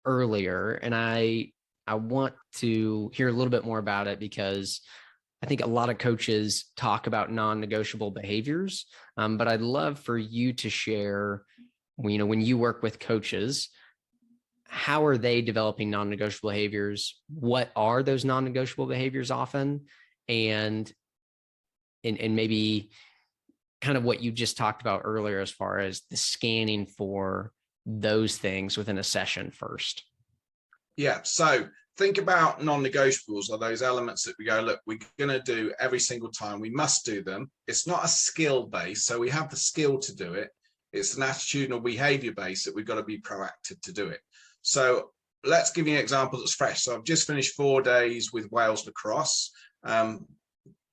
earlier, and I want to hear a little bit more about it, because I think a lot of coaches talk about non-negotiable behaviors, but I'd love for you to share, when you work with coaches, how are they developing non-negotiable behaviors? What are those non-negotiable behaviors often? And maybe kind of what you just talked about earlier, as far as the scanning for those things within a session first. Yeah. So think about non-negotiables are those elements that we go, look, we're going to do every single time. We must do them. It's not a skill base. So we have the skill to do it. It's an attitudinal behavior base that we've got to be proactive to do it. So let's give you an example that's fresh. So I've just finished 4 days with Wales lacrosse.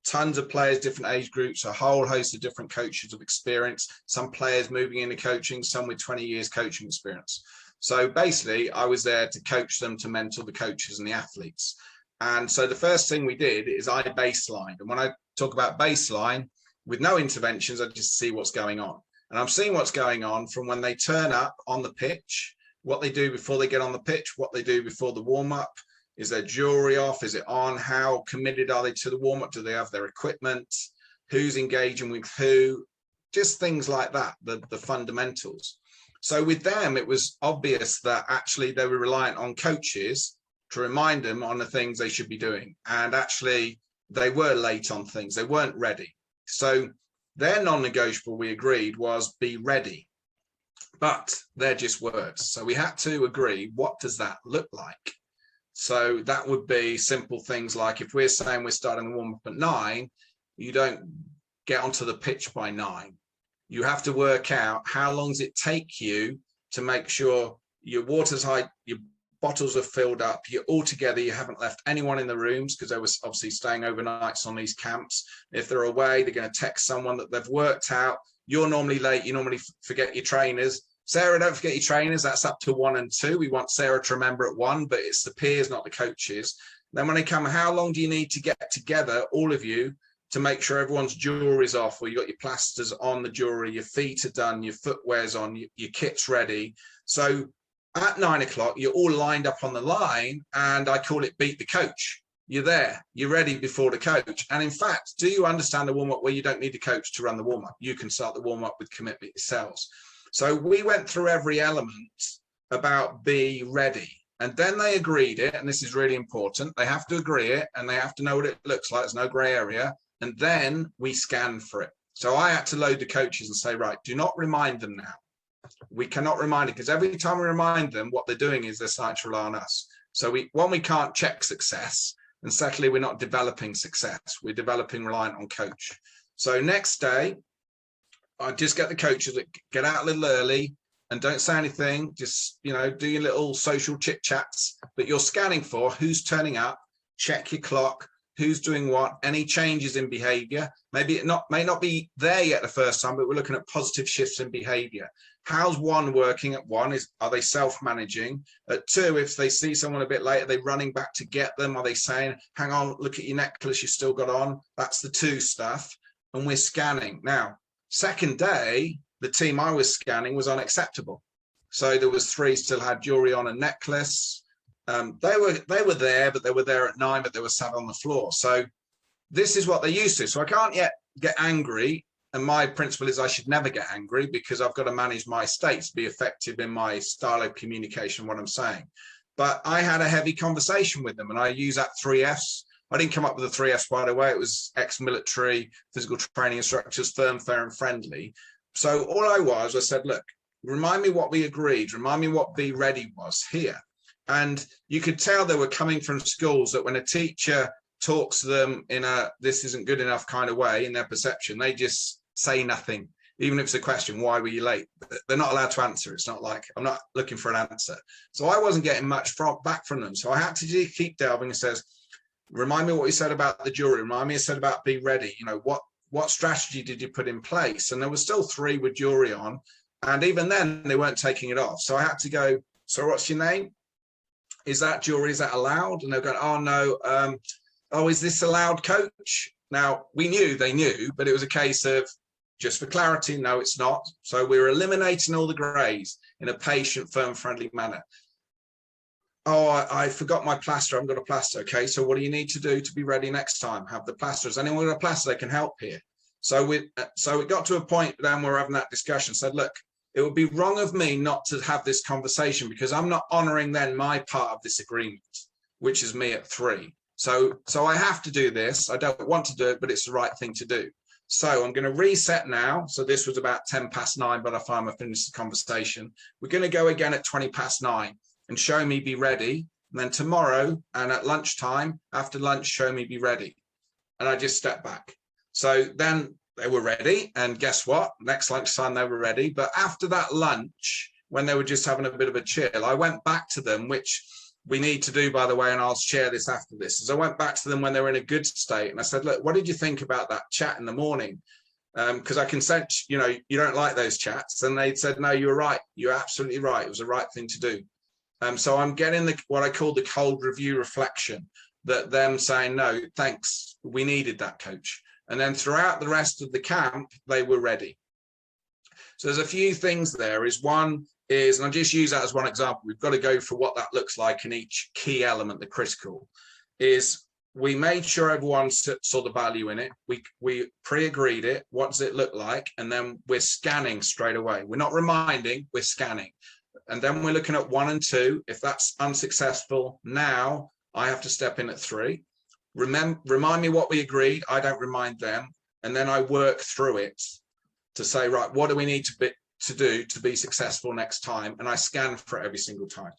Tons of players, different age groups, a whole host of different coaches of experience, some players moving into coaching, some with 20 years coaching experience. So basically, I was there to coach them, to mentor the coaches and the athletes. And so the first thing we did is I baselined. And when I talk about baseline, with no interventions, I just see what's going on. And I'm seeing what's going on from when they turn up on the pitch, what they do before they get on the pitch, what they do before the warm-up. Is their jewelry off? Is it on? How committed are they to the warm-up? Do they have their equipment? Who's engaging with who? Just things like that, the fundamentals. So with them, it was obvious that actually they were reliant on coaches to remind them on the things they should be doing. And actually, they were late on things. They weren't ready. So their non-negotiable, we agreed, was be ready. But they're just words. So we had to agree, what does that look like? So that would be simple things like, if we're saying we're starting the warm-up at 9, you don't get onto the pitch by 9. You have to work out how long does it take you to make sure your water's high, your bottles are filled up, you're all together, you haven't left anyone in the rooms, because they were obviously staying overnights on these camps. If they're away, they're going to text someone that they've worked out. You're normally late, you normally forget your trainers. Sarah, don't forget your trainers. That's up to 1 and 2. We want Sarah to remember at 1, but it's the peers, not the coaches. Then when they come, how long do you need to get together, all of you, to make sure everyone's jewelry's off, or you got your plasters on the jewelry, your feet are done, your footwear's on, your kit's ready. So at 9 o'clock, you're all lined up on the line, and I call it beat the coach. You're there, you're ready before the coach. And in fact, do you understand the warm-up where you don't need the coach to run the warm-up? You can start the warm-up with commitment yourselves. So we went through every element about be ready, and then they agreed it. And this is really important. They have to agree it, and they have to know what it looks like. There's no gray area. And then we scan for it. So I had to load the coaches and say, right, do not remind them now. We cannot remind it, because every time we remind them, what they're doing is they're starting to rely on us. So we can't check success. And secondly, we're not developing success. We're developing reliant on coach. So next day, I just get the coaches that get out a little early and don't say anything. Just, do your little social chit chats, but you're scanning for who's turning up, check your clock, who's doing what, any changes in behavior. Maybe it may not be there yet the first time, but we're looking at positive shifts in behavior. How's 1 working at 1? Are they self-managing? At 2, if they see someone a bit late, are they running back to get them? Are they saying, hang on, look at your necklace, you still got on? That's the 2 stuff. And we're scanning. Now, second day, the team I was scanning was unacceptable. So there was 3 still had jewelry on, a necklace. They were there, but they were there at 9, but they were sat on the floor. So this is what they're used to. So I can't yet get angry. And my principle is I should never get angry, because I've got to manage my state to be effective in my style of communication, what I'm saying. But I had a heavy conversation with them, and I use that 3 Fs. I didn't come up with the 3 Fs right away. It was ex-military, physical training instructors, firm, fair, and friendly. So all I said, look, remind me what we agreed. Remind me what be ready was here. And you could tell they were coming from schools that when a teacher talks to them in a this isn't good enough kind of way, in their perception, they just say nothing. Even if it's a question, why were you late? They're not allowed to answer. It's not like, I'm not looking for an answer. So I wasn't getting much back from them. So I had to keep delving and says, Remind me what you said about the jury. Remind me what you said about be ready. You know, what strategy did you put in place? And there were still 3 with jury on. And even then they weren't taking it off. So I had to go, so what's your name? Is that jury? Is that allowed? And they're going, oh no. Oh, is this allowed, coach? Now they knew, but it was a case of just for clarity. No, it's not. So we were eliminating all the grays in a patient, firm, friendly manner. Oh, I forgot my plaster. I haven't got a plaster. Okay, so what do you need to do to be ready next time? Have the plaster. Has anyone got a plaster? They can help here. So it got to a point then we're having that discussion. Said, look, it would be wrong of me not to have this conversation because I'm not honoring then my part of this agreement, which is me at 3. So I have to do this. I don't want to do it, but it's the right thing to do. So I'm going to reset now. So this was about 10 past 9 by the time I finished the conversation. We're going to go again at 20 past 9 and show me be ready. And then tomorrow and at lunchtime, after lunch, show me be ready. And I just stepped back. So then they were ready. And guess what? Next lunchtime, they were ready. But after that lunch, when they were just having a bit of a chill, I went back to them, which we need to do, by the way, and I'll share this after this. As I went back to them when they were in a good state, and I said, look, what did you think about that chat in the morning? Because I can sense, you know, you don't like those chats. And they said, no, you were right. You're absolutely right. It was the right thing to do. So I'm getting what I call the cold review reflection, that them saying, no, thanks, we needed that, coach. And then throughout the rest of the camp, they were ready. So there's a few things there. One is, and I'll just use that as one example, we've got to go for what that looks like in each key element, the critical, is we made sure everyone saw the value in it. We pre-agreed it. What does it look like? And then we're scanning straight away. We're not reminding, we're scanning. And then we're looking at 1 and 2. If that's unsuccessful, now I have to step in at 3. Remind me what we agreed. I don't remind them. And then I work through it to say, right, what do we need to do to be successful next time? And I scan for it every single time.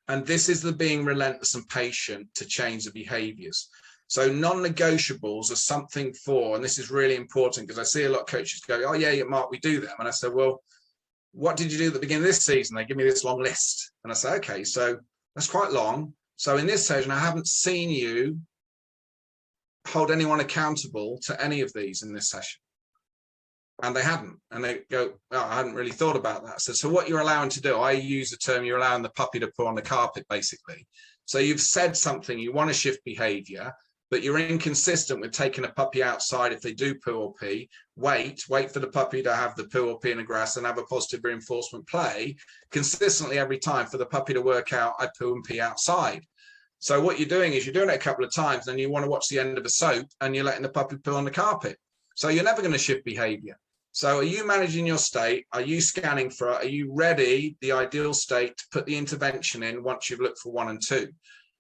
And this is the being relentless and patient to change the behaviors. So non-negotiables are something for, and this is really important because I see a lot of coaches go, oh yeah, Mark, we do them. And I said, well, what did you do at the beginning of this season? They give me this long list. And I say, okay, so that's quite long. So in this session, I haven't seen you hold anyone accountable to any of these in this session. And they hadn't. And they go, oh, I hadn't really thought about that. So what you're allowing to do, I use the term, you're allowing the puppy to poo on the carpet, basically. So you've said something, you want to shift behavior, but you're inconsistent with taking a puppy outside if they do poo or pee. Wait for the puppy to have the poo or pee in the grass and have a positive reinforcement play consistently every time for the puppy to work out, I poo and pee outside. So what you're doing is you're doing it a couple of times, then you want to watch the end of a soap and you're letting the puppy poo on the carpet. So you're never going to shift behavior. So are you managing your state? Are you scanning for it? Are you ready, the ideal state, to put the intervention in once you've looked for 1 and 2?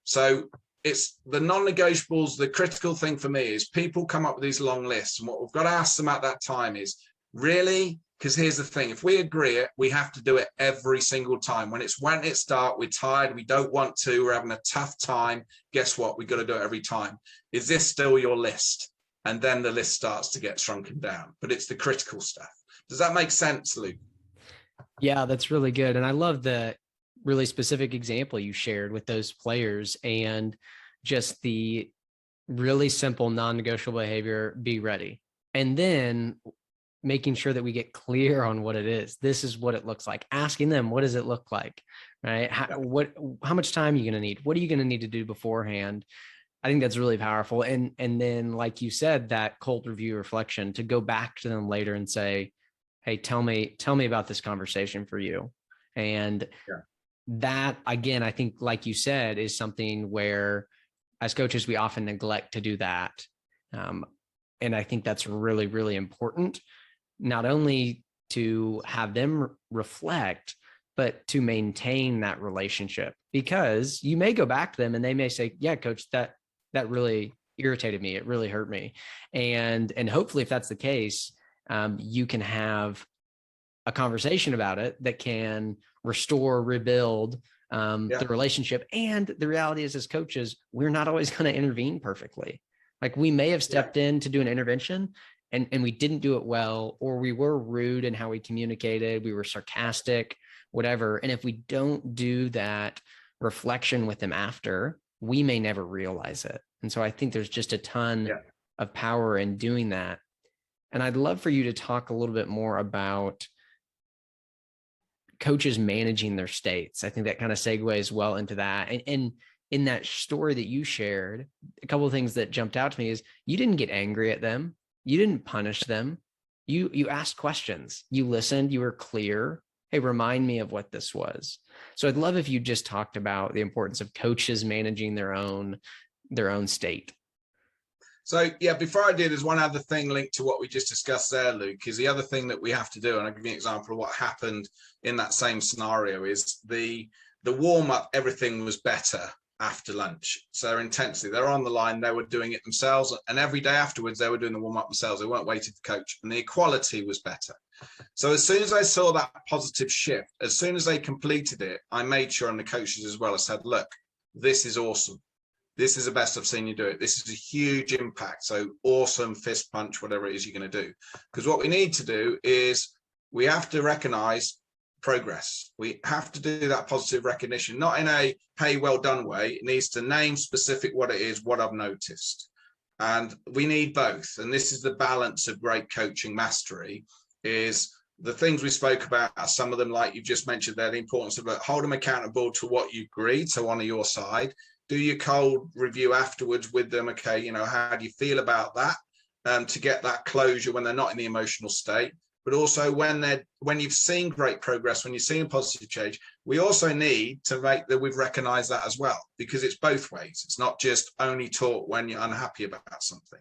So it's the non-negotiables. The critical thing for me is people come up with these long lists. And what we've got to ask them at that time is, really? Because here's the thing, if we agree it, we have to do it every single time. When it's dark, we're tired, we don't want to, we're having a tough time. Guess what? We've got to do it every time. Is this still your list? And then the list starts to get shrunken down, but it's the critical stuff. Does that make sense, Luke? Yeah, that's really good. And I love the really specific example you shared with those players and just the really simple non-negotiable behavior, be ready. And then making sure that we get clear on what it is. This is what it looks like. Asking them, what does it look like? Right? How much time are you going to need? What are you going to need to do beforehand? I think that's really powerful. And then, like you said, that cold review reflection to go back to them later and say, hey, tell me about this conversation for you. And that, again, I think, like you said, is something where as coaches, we often neglect to do that. And I think that's really, really important, not only to have them reflect, but to maintain that relationship, because you may go back to them and they may say, yeah, coach, that really irritated me. It really hurt me. And hopefully if that's the case, you can have a conversation about it that can restore, rebuild the relationship. And the reality is, as coaches, we're not always going to intervene perfectly. Like we may have stepped in to do an intervention and we didn't do it well, or we were rude in how we communicated. We were sarcastic, whatever. And if we don't do that reflection with them after, we may never realize it. And so I think there's just a ton of power in doing that. And I'd love for you to talk a little bit more about coaches managing their states. I think that kind of segues well into that. And in that story that you shared, a couple of things that jumped out to me is you didn't get angry at them. You didn't punish them. You asked questions. You listened. You were clear. Hey, remind me of what this was. So I'd love if you just talked about the importance of coaches managing their own state. So yeah, before I do, there's one other thing linked to what we just discussed there, Luke, is the other thing that we have to do, and I'll give you an example of what happened in that same scenario, is the warm-up, everything was better after lunch. So their intensity, they're on the line, they were doing it themselves, and every day afterwards, they were doing the warm-up themselves. They weren't waiting for coach, and the equality was better. So as soon as I saw that positive shift, as soon as they completed it, I made sure, and the coaches as well, I said, look, this is awesome. This is the best I've seen you do it. This is a huge impact. So awesome, fist punch, whatever it is you're going to do. Because what we need to do is we have to recognize progress. We have to do that positive recognition, not in a, hey, well done way. It needs to name specific what it is, what I've noticed. And we need both. And this is the balance of great coaching mastery, is the things we spoke about, some of them, like you just mentioned there, the importance of hold them accountable to what you agreed. So on your side, do your cold review afterwards with them. Okay, you know, how do you feel about that? To get that closure when they're not in the emotional state. But also when you've seen great progress, when you've seen positive change, we also need to make that we've recognized that as well, because it's both ways. It's not just only taught when you're unhappy about something.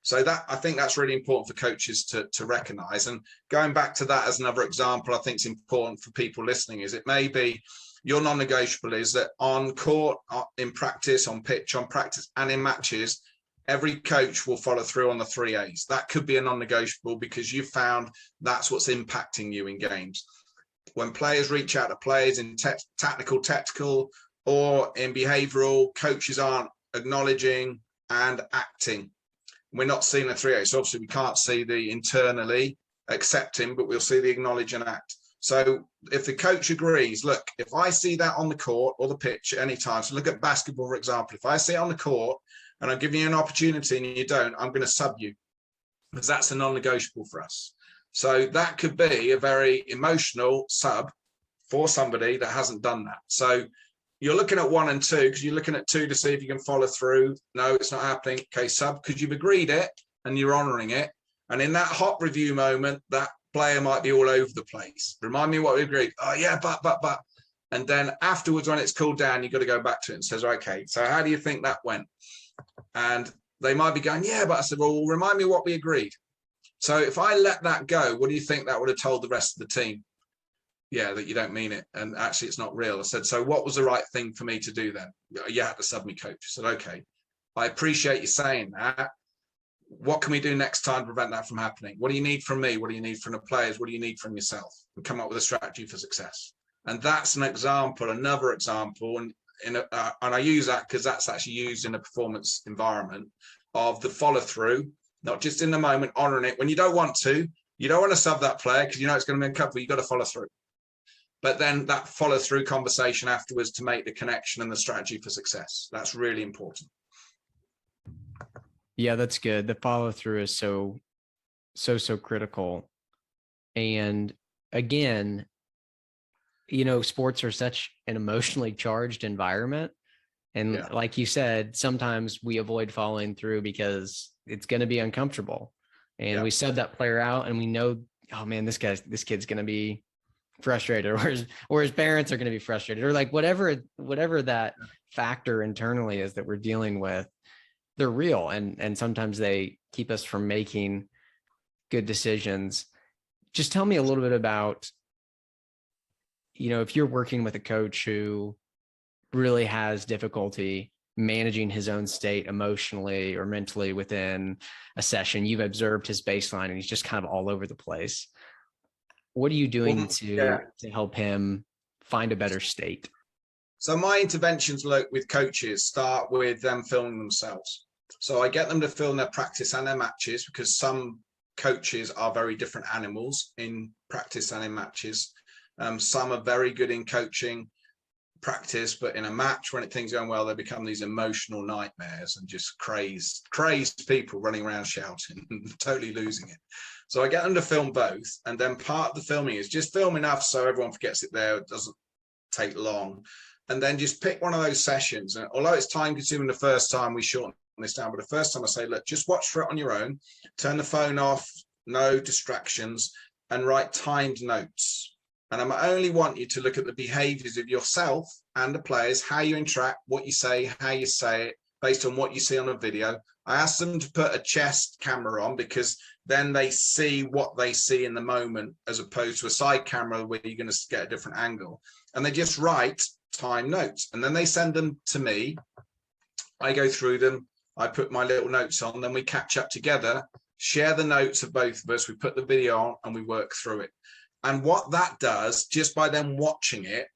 So that, I think that's really important for coaches to recognize. And going back to that as another example, I think it's important for people listening, is it may be your non-negotiable is that on court, in practice, on pitch, on practice, and in matches, every coach will follow through on the 3 A's. That could be a non-negotiable because you found that's what's impacting you in games. When players reach out to players in tactical, or in behavioral, coaches aren't acknowledging and acting. We're not seeing the 3 A's. So obviously we can't see the internally accepting, but we'll see the acknowledge and act. So if the coach agrees, look, if I see that on the court or the pitch at any time, so look at basketball, for example, if I see it on the court and I'm giving you an opportunity and you don't, I'm going to sub you, because that's a non-negotiable for us. So that could be a very emotional sub for somebody that hasn't done that. So you're looking at 1 and 2, because you're looking at 2 to see if you can follow through. No, it's not happening. Okay, sub, because you've agreed it and you're honoring it. And in that hot review moment, that player might be all over the place. Remind me what we agreed. Oh yeah, but. And then afterwards, when it's cooled down, you've got to go back to it and says, okay, so how do you think that went? And they might be going, yeah, but I said, well, remind me what we agreed. So if I let that go, what do you think that would have told the rest of the team? Yeah, that you don't mean it. And actually it's not real. I said, so what was the right thing for me to do then? You had to sub me, coach. I said, okay, I appreciate you saying that. What can we do next time to prevent that from happening? What do you need from me? What do you need from the players? What do you need from yourself? And come up with a strategy for success. And that's an example, another example. And I use that because that's actually used in a performance environment of the follow through, not just in the moment, honoring it. When you don't want to sub that player because you know it's going to be uncomfortable, you've got to follow through. But then that follow through conversation afterwards to make the connection and the strategy for success. That's really important. Yeah, that's good. The follow through is so critical. And again, you know, sports are such an emotionally charged environment. And like you said, sometimes we avoid following through because it's going to be uncomfortable. And we sub that player out and we know, oh man, this kid's going to be frustrated, or his parents are going to be frustrated, or like whatever that factor internally is that we're dealing with. They're real. And sometimes they keep us from making good decisions. Just tell me a little bit about, you know, if you're working with a coach who really has difficulty managing his own state emotionally or mentally within a session, you've observed his baseline and he's just kind of all over the place. What are you doing to help him find a better state? So my interventions, Luke, with coaches start with them filming themselves. So I get them to film their practice and their matches, because some coaches are very different animals in practice and in matches. Some are very good in coaching practice, but in a match when things are going well, they become these emotional nightmares and just crazed people running around shouting and totally losing it. So I get them to film both, and then part of the filming is just film enough so everyone forgets it there. It doesn't take long, and then just pick one of those sessions. And although it's time consuming the first time, we shorten this down, but the first time I say, look, just watch for it on your own, turn the phone off, no distractions, and write timed notes. And I only want you to look at the behaviors of yourself and the players, how you interact, what you say, how you say it, based on what you see on the video. I asked them to put a chest camera on, because then they see what they see in the moment, as opposed to a side camera where you're going to get a different angle. And they just write time notes, and then they send them to me. I go through them. I put my little notes on, then we catch up together, share the notes of both of us. We put the video on and we work through it. And what that does, just by them watching it,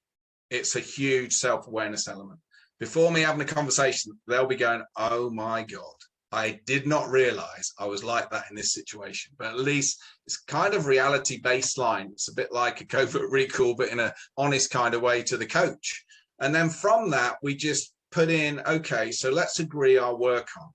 it's a huge self-awareness element. Before me having a conversation, they'll be going, oh my God, I did not realize I was like that in this situation. But at least it's kind of reality baseline. It's a bit like a covert recall, but in an honest kind of way to the coach. And then from that, we just put in, okay, so let's agree our work on.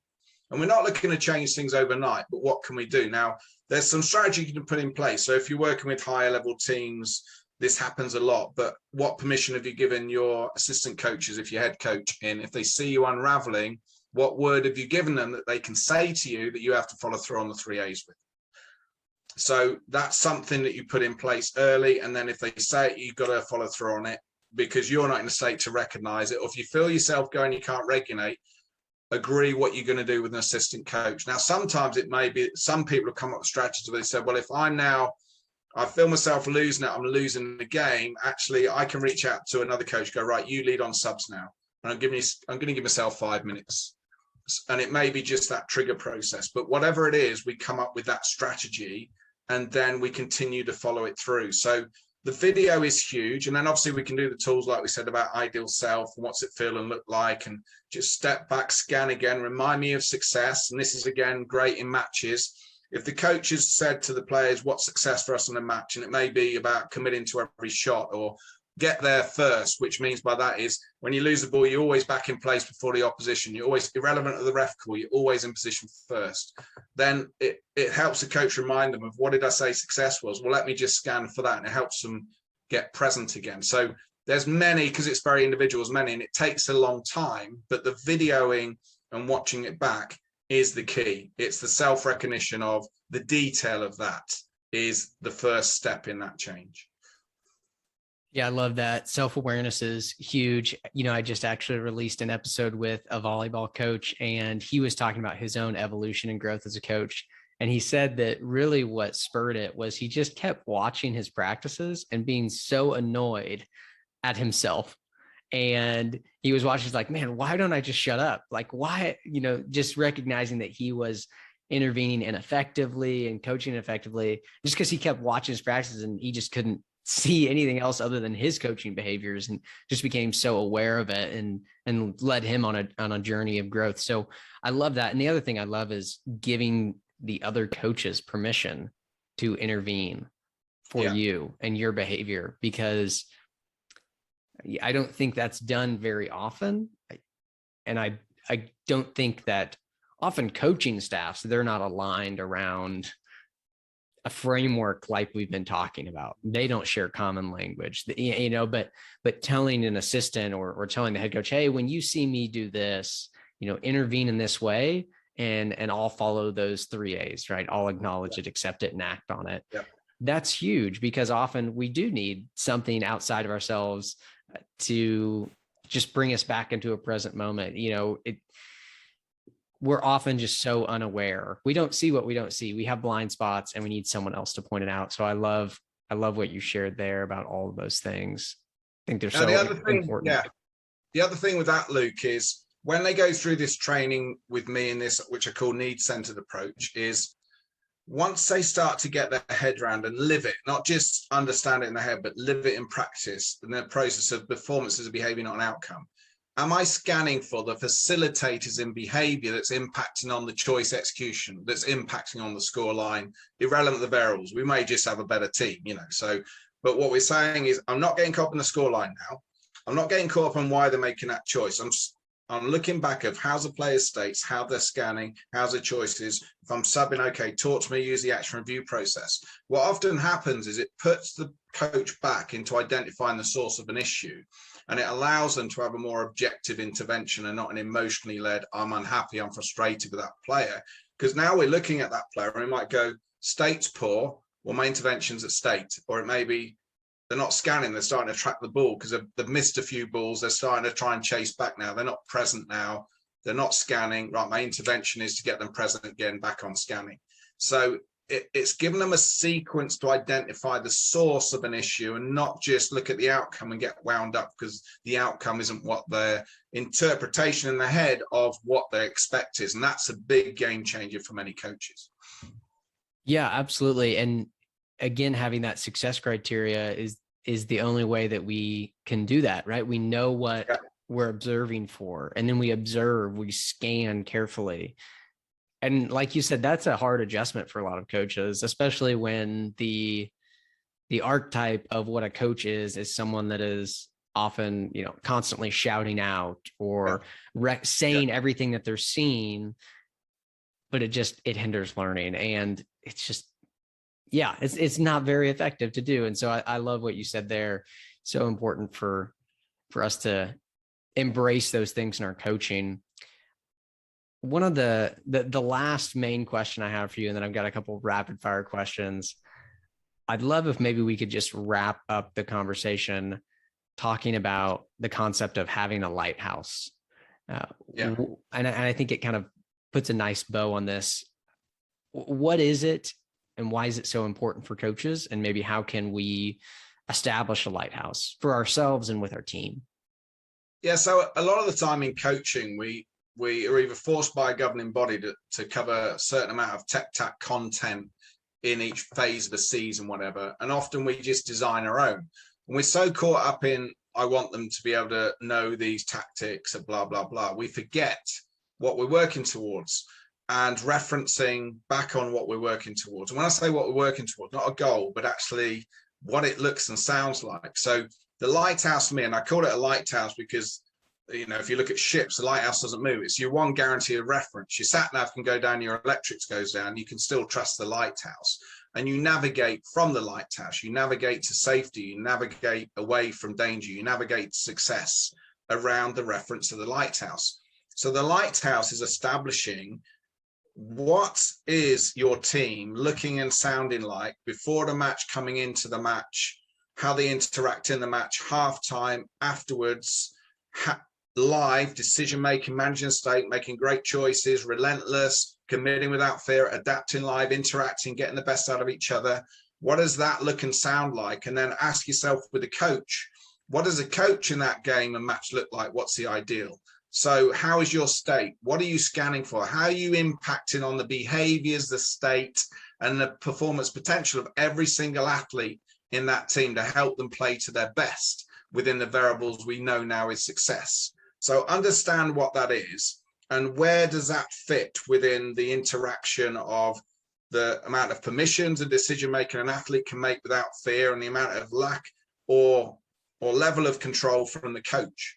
And we're not looking to change things overnight, but what can we do? Now, there's some strategy you can put in place. So if you're working with higher level teams, this happens a lot, but what permission have you given your assistant coaches, if you're head coach in, if they see you unraveling, what word have you given them that they can say to you that you have to follow through on the 3As with? So that's something that you put in place early. And then if they say it, you've got to follow through on it, because you're not in a state to recognize it. Or if you feel yourself going, you can't regulate, agree what you're going to do with an assistant coach. Now, sometimes it may be, some people have come up with strategies where they said, well, if I feel myself losing it, I'm losing the game, actually, I can reach out to another coach, go, right, you lead on subs now. And I'm going to give myself 5 minutes. And it may be just that trigger process, but whatever it is, we come up with that strategy and then we continue to follow it through. So the video is huge. And then obviously we can do the tools like we said about ideal self and what's it feel and look like, and just step back, scan again, remind me of success. And this is, again, great in matches. If the coach has said to the players, what's success for us in a match? And it may be about committing to every shot or get there first, which means by that is when you lose the ball, you're always back in place before the opposition. You're always, irrelevant of the ref call, you're always in position first. Then it helps the coach remind them of, what did I say success was? Well, let me just scan for that. And it helps them get present again. So there's many, because it's very individual, many, and it takes a long time, but the videoing and watching it back is the key. It's the self-recognition of the detail of that is the first step in that change. Yeah, I love that. Self-awareness is huge. You know, I just actually released an episode with a volleyball coach, and he was talking about his own evolution and growth as a coach. And he said that really what spurred it was he just kept watching his practices and being so annoyed at himself. And he was watching, he's like, man, why don't I just shut up? Like, why, you know, just recognizing that he was intervening ineffectively and coaching effectively just because he kept watching his practices and he just couldn't see anything else other than his coaching behaviors, and just became so aware of it and led him on a journey of growth. So I love that. And the other thing I love is giving the other coaches permission to intervene for you and your behavior, because I don't think that's done very often. And I don't think that often coaching staffs, they're not aligned around a framework like we've been talking about. They don't share common language, you know, but telling an assistant or telling the head coach, hey, when you see me do this, you know, intervene in this way, and I'll follow those 3 A's, right? I'll acknowledge it, accept it, and act on it. Yep. That's huge, because often we do need something outside of ourselves to just bring us back into a present moment. You know, we're often just so unaware. We don't see what we don't see. We have blind spots, and we need someone else to point it out. So I love what you shared there about all of those things. I think they're so important. Yeah. The other thing with that, Luke, is when they go through this training with me in this, which I call need-centered approach, is once they start to get their head around and live it, not just understand it in their head, but live it in practice, and the process of performance as a behavior, not an outcome. Am I scanning for the facilitators in behavior that's impacting on the choice execution, that's impacting on the score line, irrelevant of the variables? We may just have a better team, you know. So, but what we're saying is, I'm not getting caught up in the score line now. I'm not getting caught up on why they're making that choice. I'm looking back of how's the player's states, how they're scanning, how's their choices. If I'm subbing, okay, talk to me, use the action review process. What often happens is it puts the coach back into identifying the source of an issue, and it allows them to have a more objective intervention and not an emotionally led, I'm unhappy, I'm frustrated with that player. Because now we're looking at that player and we might go, state's poor, well, my intervention's at state. Or it may be they're not scanning, they're starting to track the ball because they've missed a few balls. They're starting to try and chase back now. They're not present now. They're not scanning. Right, my intervention is to get them present again, back on scanning. So it's given them a sequence to identify the source of an issue and not just look at the outcome and get wound up because the outcome isn't what their interpretation in their head of what they expect is. And that's a big game changer for many coaches. Yeah, absolutely. And again, having that success criteria is the only way that we can do that, right? We know what we're observing for, and then we observe, we scan carefully. And like you said, that's a hard adjustment for a lot of coaches, especially when the archetype of what a coach is someone that is often, constantly shouting out or saying everything that they're seeing, but it hinders learning. And it's just, it's not very effective to do. And so I love what you said there. So important for us to embrace those things in our coaching. One of the last main question I have for you, and then I've got a couple of rapid fire questions. I'd love if maybe we could just wrap up the conversation talking about the concept of having a lighthouse. And I think it kind of puts a nice bow on this. What is it and why is it so important for coaches? And maybe how can we establish a lighthouse for ourselves and with our team? Yeah, so a lot of the time in coaching, we are either forced by a governing body to cover a certain amount of tech content in each phase of the season, whatever. And often we just design our own. And we're so caught up in, I want them to be able to know these tactics and blah, blah, blah. We forget what we're working towards and referencing back on what we're working towards. And when I say what we're working towards, not a goal, but actually what it looks and sounds like. So the lighthouse for me, and I call it a lighthouse because, if you look at ships, the lighthouse doesn't move. It's your one guarantee of reference. Your sat nav can go down, your electrics goes down. You can still trust the lighthouse, and you navigate from the lighthouse. You navigate to safety. You navigate away from danger. You navigate to success around the reference of the lighthouse. So the lighthouse is establishing what is your team looking and sounding like before the match, coming into the match, how they interact in the match, halftime, afterwards, live, decision-making, managing state, making great choices, relentless, committing without fear, adapting live, interacting, getting the best out of each other. What does that look and sound like? And then ask yourself with a coach, what does a coach in that game and match look like? What's the ideal? So how is your state? What are you scanning for? How are you impacting on the behaviors, the state, and the performance potential of every single athlete in that team to help them play to their best within the variables we know now is success? So understand what that is and where does that fit within the interaction of the amount of permissions and decision-making an athlete can make without fear and the amount of lack or level of control from the coach,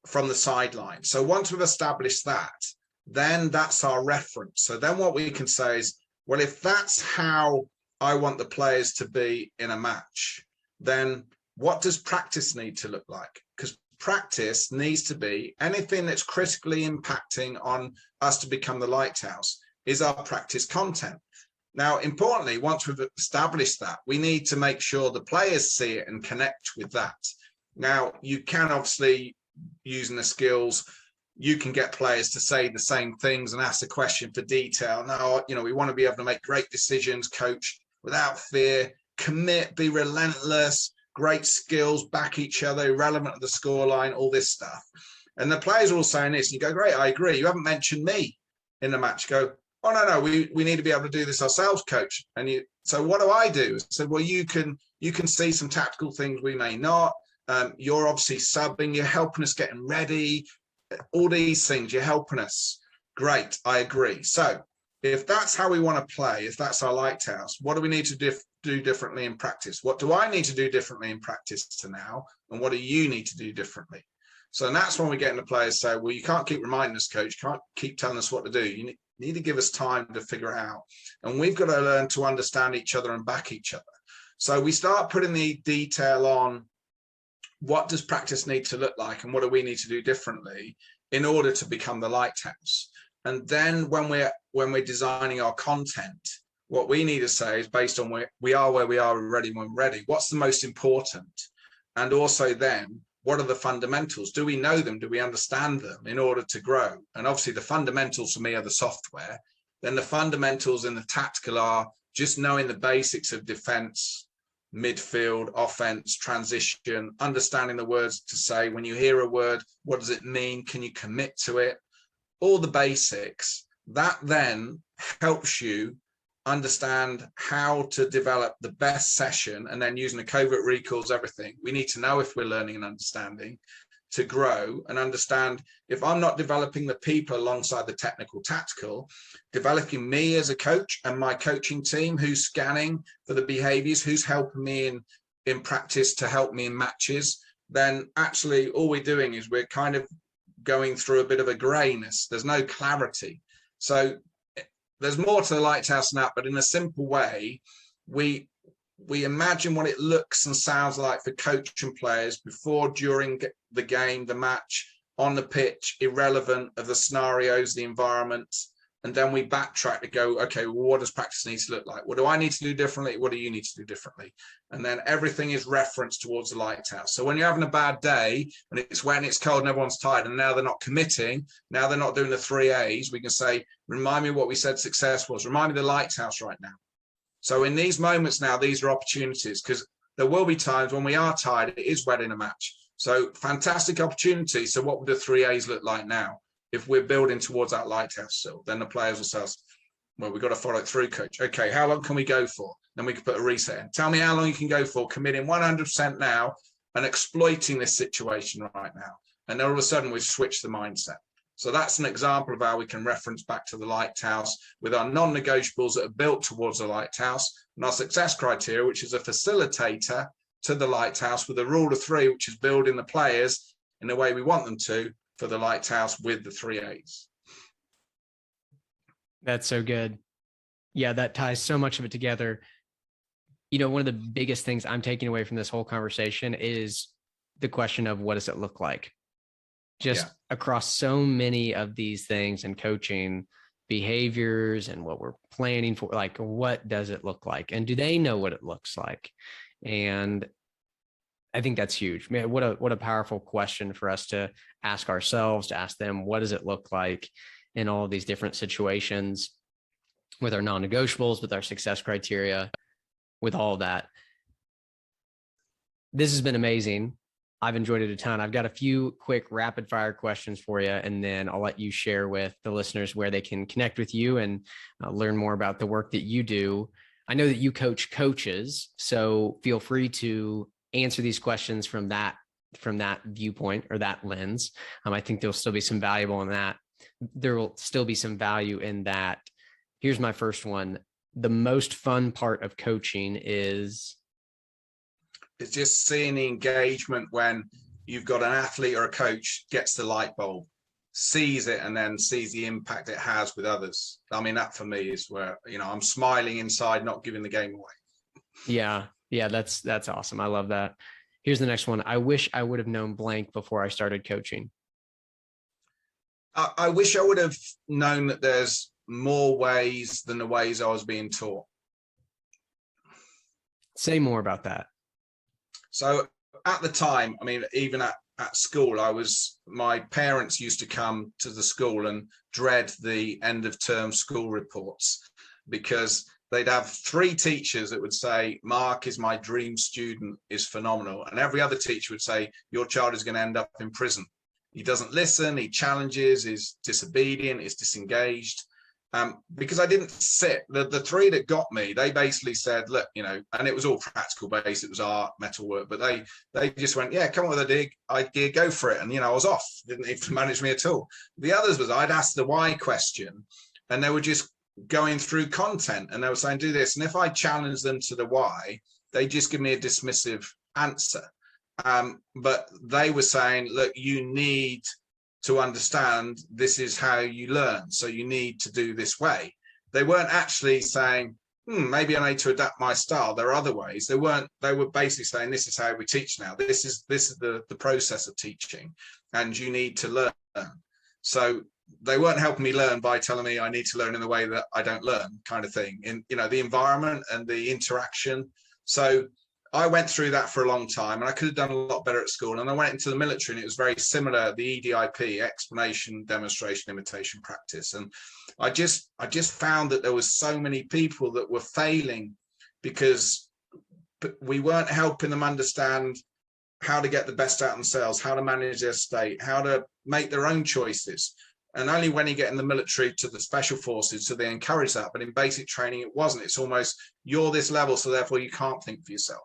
from the sideline. So once we've established that, then that's our reference. So then what we can say is, well, if that's how I want the players to be in a match, then what does practice need to look like? Because practice needs to be anything that's critically impacting on us to become the lighthouse is our practice content. Now, importantly, once we've established that, we need to make sure the players see it and connect with that. Now, you can obviously, using the skills, you can get players to say the same things and ask the question for detail. No, we want to be able to make great decisions, coach, without fear, commit, be relentless, great skills, back each other, irrelevant of the scoreline, all this stuff. And the players are all saying this, and you go, great, I agree. You haven't mentioned me in the match. Go, oh, no, we need to be able to do this ourselves, coach. And so what do I do? I said, well, you can see some tactical things we may not. You're obviously subbing, you're helping us getting ready, all these things, you're helping us. Great, I agree. So if that's how we want to play, if that's our lighthouse, what do we need to do differently in practice? What do I need to do differently in practice to now? And what do you need to do differently? So, and that's when we get into players say, well, you can't keep reminding us, coach, you can't keep telling us what to do. You need to give us time to figure it out. And we've got to learn to understand each other and back each other. So we start putting the detail on what does practice need to look like and what do we need to do differently in order to become the lighthouse. And then when we're designing our content, what we need to say is based on where we are, we're ready when we're ready. What's the most important? And also then, what are the fundamentals? Do we know them? Do we understand them in order to grow? And obviously the fundamentals for me are the software. Then the fundamentals in the tactical are just knowing the basics of defense, midfield, offense, transition, understanding the words to say. When you hear a word, what does it mean? Can you commit to it? All the basics. That then helps you understand how to develop the best session, and then using the covert recalls, everything. We need to know if we're learning and understanding to grow and understand. If I'm not developing the people alongside the technical tactical, developing me as a coach and my coaching team, who's scanning for the behaviors, who's helping me in practice to help me in matches, then actually all we're doing is we're kind of going through a bit of a grayness. There's no clarity. So there's more to the lighthouse than that, but in a simple way, we imagine what it looks and sounds like for coach and players before, during the game, the match, on the pitch, irrelevant of the scenarios, the environment. And then we backtrack to go, okay, well, what does practice need to look like? What do I need to do differently? What do you need to do differently? And then everything is referenced towards the lighthouse. So when you're having a bad day and it's when it's cold and everyone's tired and now they're not committing, now they're not doing the 3 A's, we can say, remind me what we said success was. Remind me the lighthouse right now. So in these moments now, these are opportunities, because there will be times when we are tired. It is wet in a match. So fantastic opportunity. So what would the 3 A's look like now? If we're building towards that lighthouse still, then the players will say, well, we've got to follow it through, coach. Okay, how long can we go for? Then we can put a reset in. Tell me how long you can go for, committing 100% now and exploiting this situation right now. And then all of a sudden we've switched the mindset. So that's an example of how we can reference back to the lighthouse with our non-negotiables that are built towards the lighthouse, and our success criteria, which is a facilitator to the lighthouse, with a rule of 3, which is building the players in the way we want them to for the lighthouse with the 3 A's. That's so good. Yeah, that ties so much of it together. You know, one of the biggest things I'm taking away from this whole conversation is the question of what does it look like? Just across so many of these things and coaching behaviors and what we're planning for, like, what does it look like? And do they know what it looks like? And I think that's huge. Man, what a powerful question for us to ask ourselves, to ask them, what does it look like in all of these different situations with our non-negotiables, with our success criteria, with all of that. This has been amazing. I've enjoyed it a ton. I've got a few quick rapid fire questions for you, and then I'll let you share with the listeners where they can connect with you and learn more about the work that you do. I know that you coach coaches, so feel free to answer these questions from that viewpoint or that lens. I think there'll still be some value in that. There will still be some value in that. Here's my first one. The most fun part of coaching is? It's just seeing the engagement when you've got an athlete or a coach gets the light bulb, sees it, and then sees the impact it has with others. I mean, that for me is where, I'm smiling inside, not giving the game away. Yeah, that's awesome. I love that. Here's the next one. I wish I would have known blank before I started coaching. I wish I would have known that there's more ways than the ways I was being taught. Say more about that. So at the time, I mean, even at school, my parents used to come to the school and dread the end of term school reports, because they'd have 3 teachers that would say, Mark is my dream student, is phenomenal. And every other teacher would say, your child is going to end up in prison. He doesn't listen, he challenges, is disobedient, is disengaged. Because I didn't sit, the 3 that got me, they basically said, look, and it was all practical based, it was art, metalwork, but they just went, yeah, come on with a idea, go for it. And, I was off, didn't even manage me at all. The others was, I'd ask the why question, and they would just going through content, and they were saying, do this. And if I challenge them to the why, they just give me a dismissive answer. But they were saying, look, you need to understand this is how you learn. So you need to do this way. They weren't actually saying, maybe I need to adapt my style. There are other ways. They were basically saying, this is how we teach now. This is the process of teaching, and you need to learn. So they weren't helping me learn by telling me I need to learn in the way that I don't learn, kind of thing, in, the environment and the interaction. So I went through that for a long time, and I could have done a lot better at school. And I went into the military, and it was very similar, the EDIP, explanation, demonstration, imitation, practice. And I just found that there was so many people that were failing because we weren't helping them understand how to get the best out of themselves, how to manage their state, how to make their own choices. And only when you get in the military to the special forces do they encourage that. But in basic training, it wasn't. It's almost, you're this level, so therefore you can't think for yourself.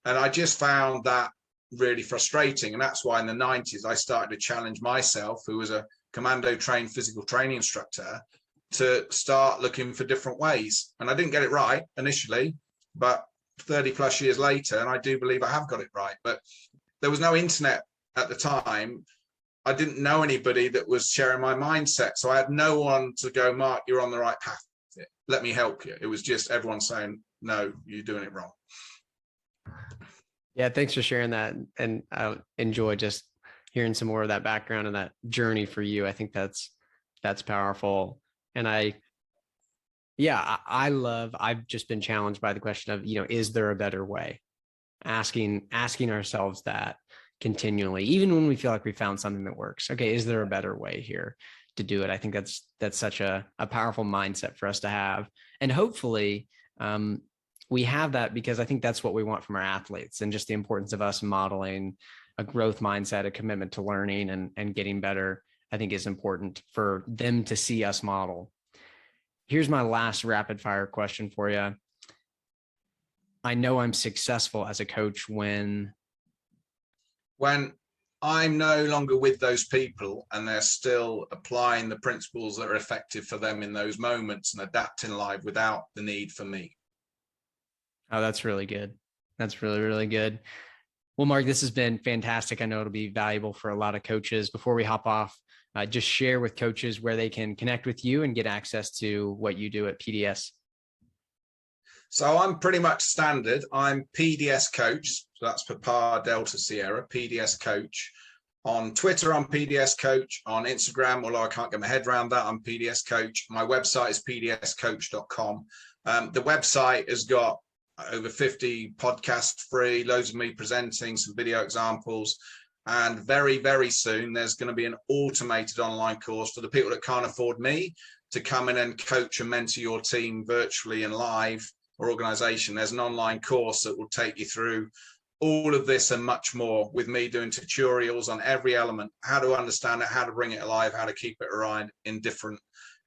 And I just found that really frustrating. And that's why in the 90s, I started to challenge myself, who was a commando trained physical training instructor, to start looking for different ways. And I didn't get it right initially, but 30 plus years later, and I do believe I have got it right. But there was no internet at the time. I didn't know anybody that was sharing my mindset. So I had no one to go, Mark, you're on the right path. Let me help you. It was just everyone saying, no, you're doing it wrong. Yeah, thanks for sharing that. And I enjoy just hearing some more of that background and that journey for you. I think that's powerful. And I've just been challenged by the question of, is there a better way? Asking ourselves that continually, even when we feel like we found something that works. Okay, is there a better way here to do it? I think that's such a powerful mindset for us to have. And hopefully, we have that, because I think that's what we want from our athletes, and just the importance of us modeling a growth mindset, a commitment to learning and getting better, I think is important for them to see us model. Here's my last rapid fire question for you. I know I'm successful as a coach when I'm no longer with those people and they're still applying the principles that are effective for them in those moments and adapting live without the need for me. Oh, that's really good. That's really, really good. Well, Mark, this has been fantastic. I know it'll be valuable for a lot of coaches. Before we hop off, just share with coaches where they can connect with you and get access to what you do at PDS. So I'm pretty much standard. I'm PDS Coach. So that's Papa Delta Sierra, PDS Coach. On Twitter, I'm PDS Coach. On Instagram, although I can't get my head around that, I'm PDS Coach. My website is pdscoach.com. The website has got over 50 podcasts free, loads of me presenting, some video examples. And very, very soon, there's going to be an automated online course for the people that can't afford me to come in and coach and mentor your team virtually and live, or organization. There's an online course that will take you through all of this and much more, with me doing tutorials on every element, how to understand it, how to bring it alive, how to keep it around in different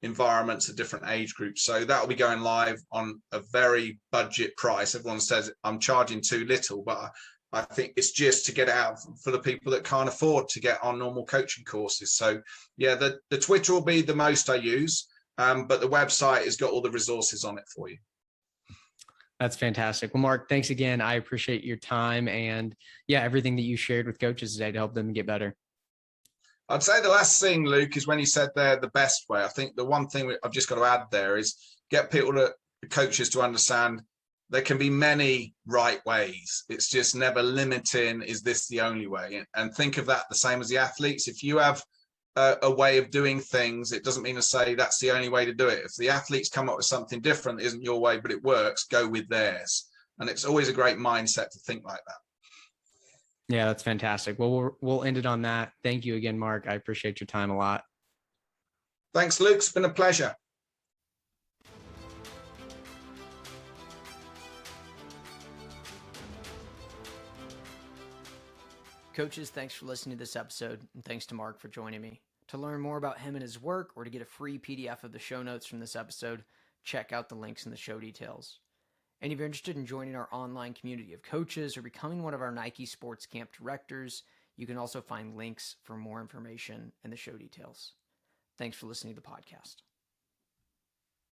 environments at different age groups. So that will be going live on a very budget price. Everyone says I'm charging too little, but I think it's just to get it out for the people that can't afford to get on normal coaching courses. So yeah, the Twitter will be the most I use, but the website has got all the resources on it for you. That's fantastic. Well, Mark, thanks again. I appreciate your time and everything that you shared with coaches today to help them get better. I'd say the last thing, Luke, is when you said they're the best way. I think the one thing I've just got to add there is get coaches to understand there can be many right ways. It's just never limiting, is this the only way? And think of that the same as the athletes. If you have a way of doing things, it doesn't mean to say that's the only way to do it. If the athletes come up with something different that isn't your way, but it works, go with theirs. And it's always a great mindset to think like that. Yeah, that's fantastic. Well, we'll end it on that. Thank you again, Mark. I appreciate your time a lot. Thanks, Luke. It's been a pleasure. Coaches, thanks for listening to this episode, and thanks to Mark for joining me. To learn more about him and his work, or to get a free PDF of the show notes from this episode, check out the links in the show details. And if you're interested in joining our online community of coaches or becoming one of our Nike Sports Camp directors, you can also find links for more information in the show details. Thanks for listening to the podcast.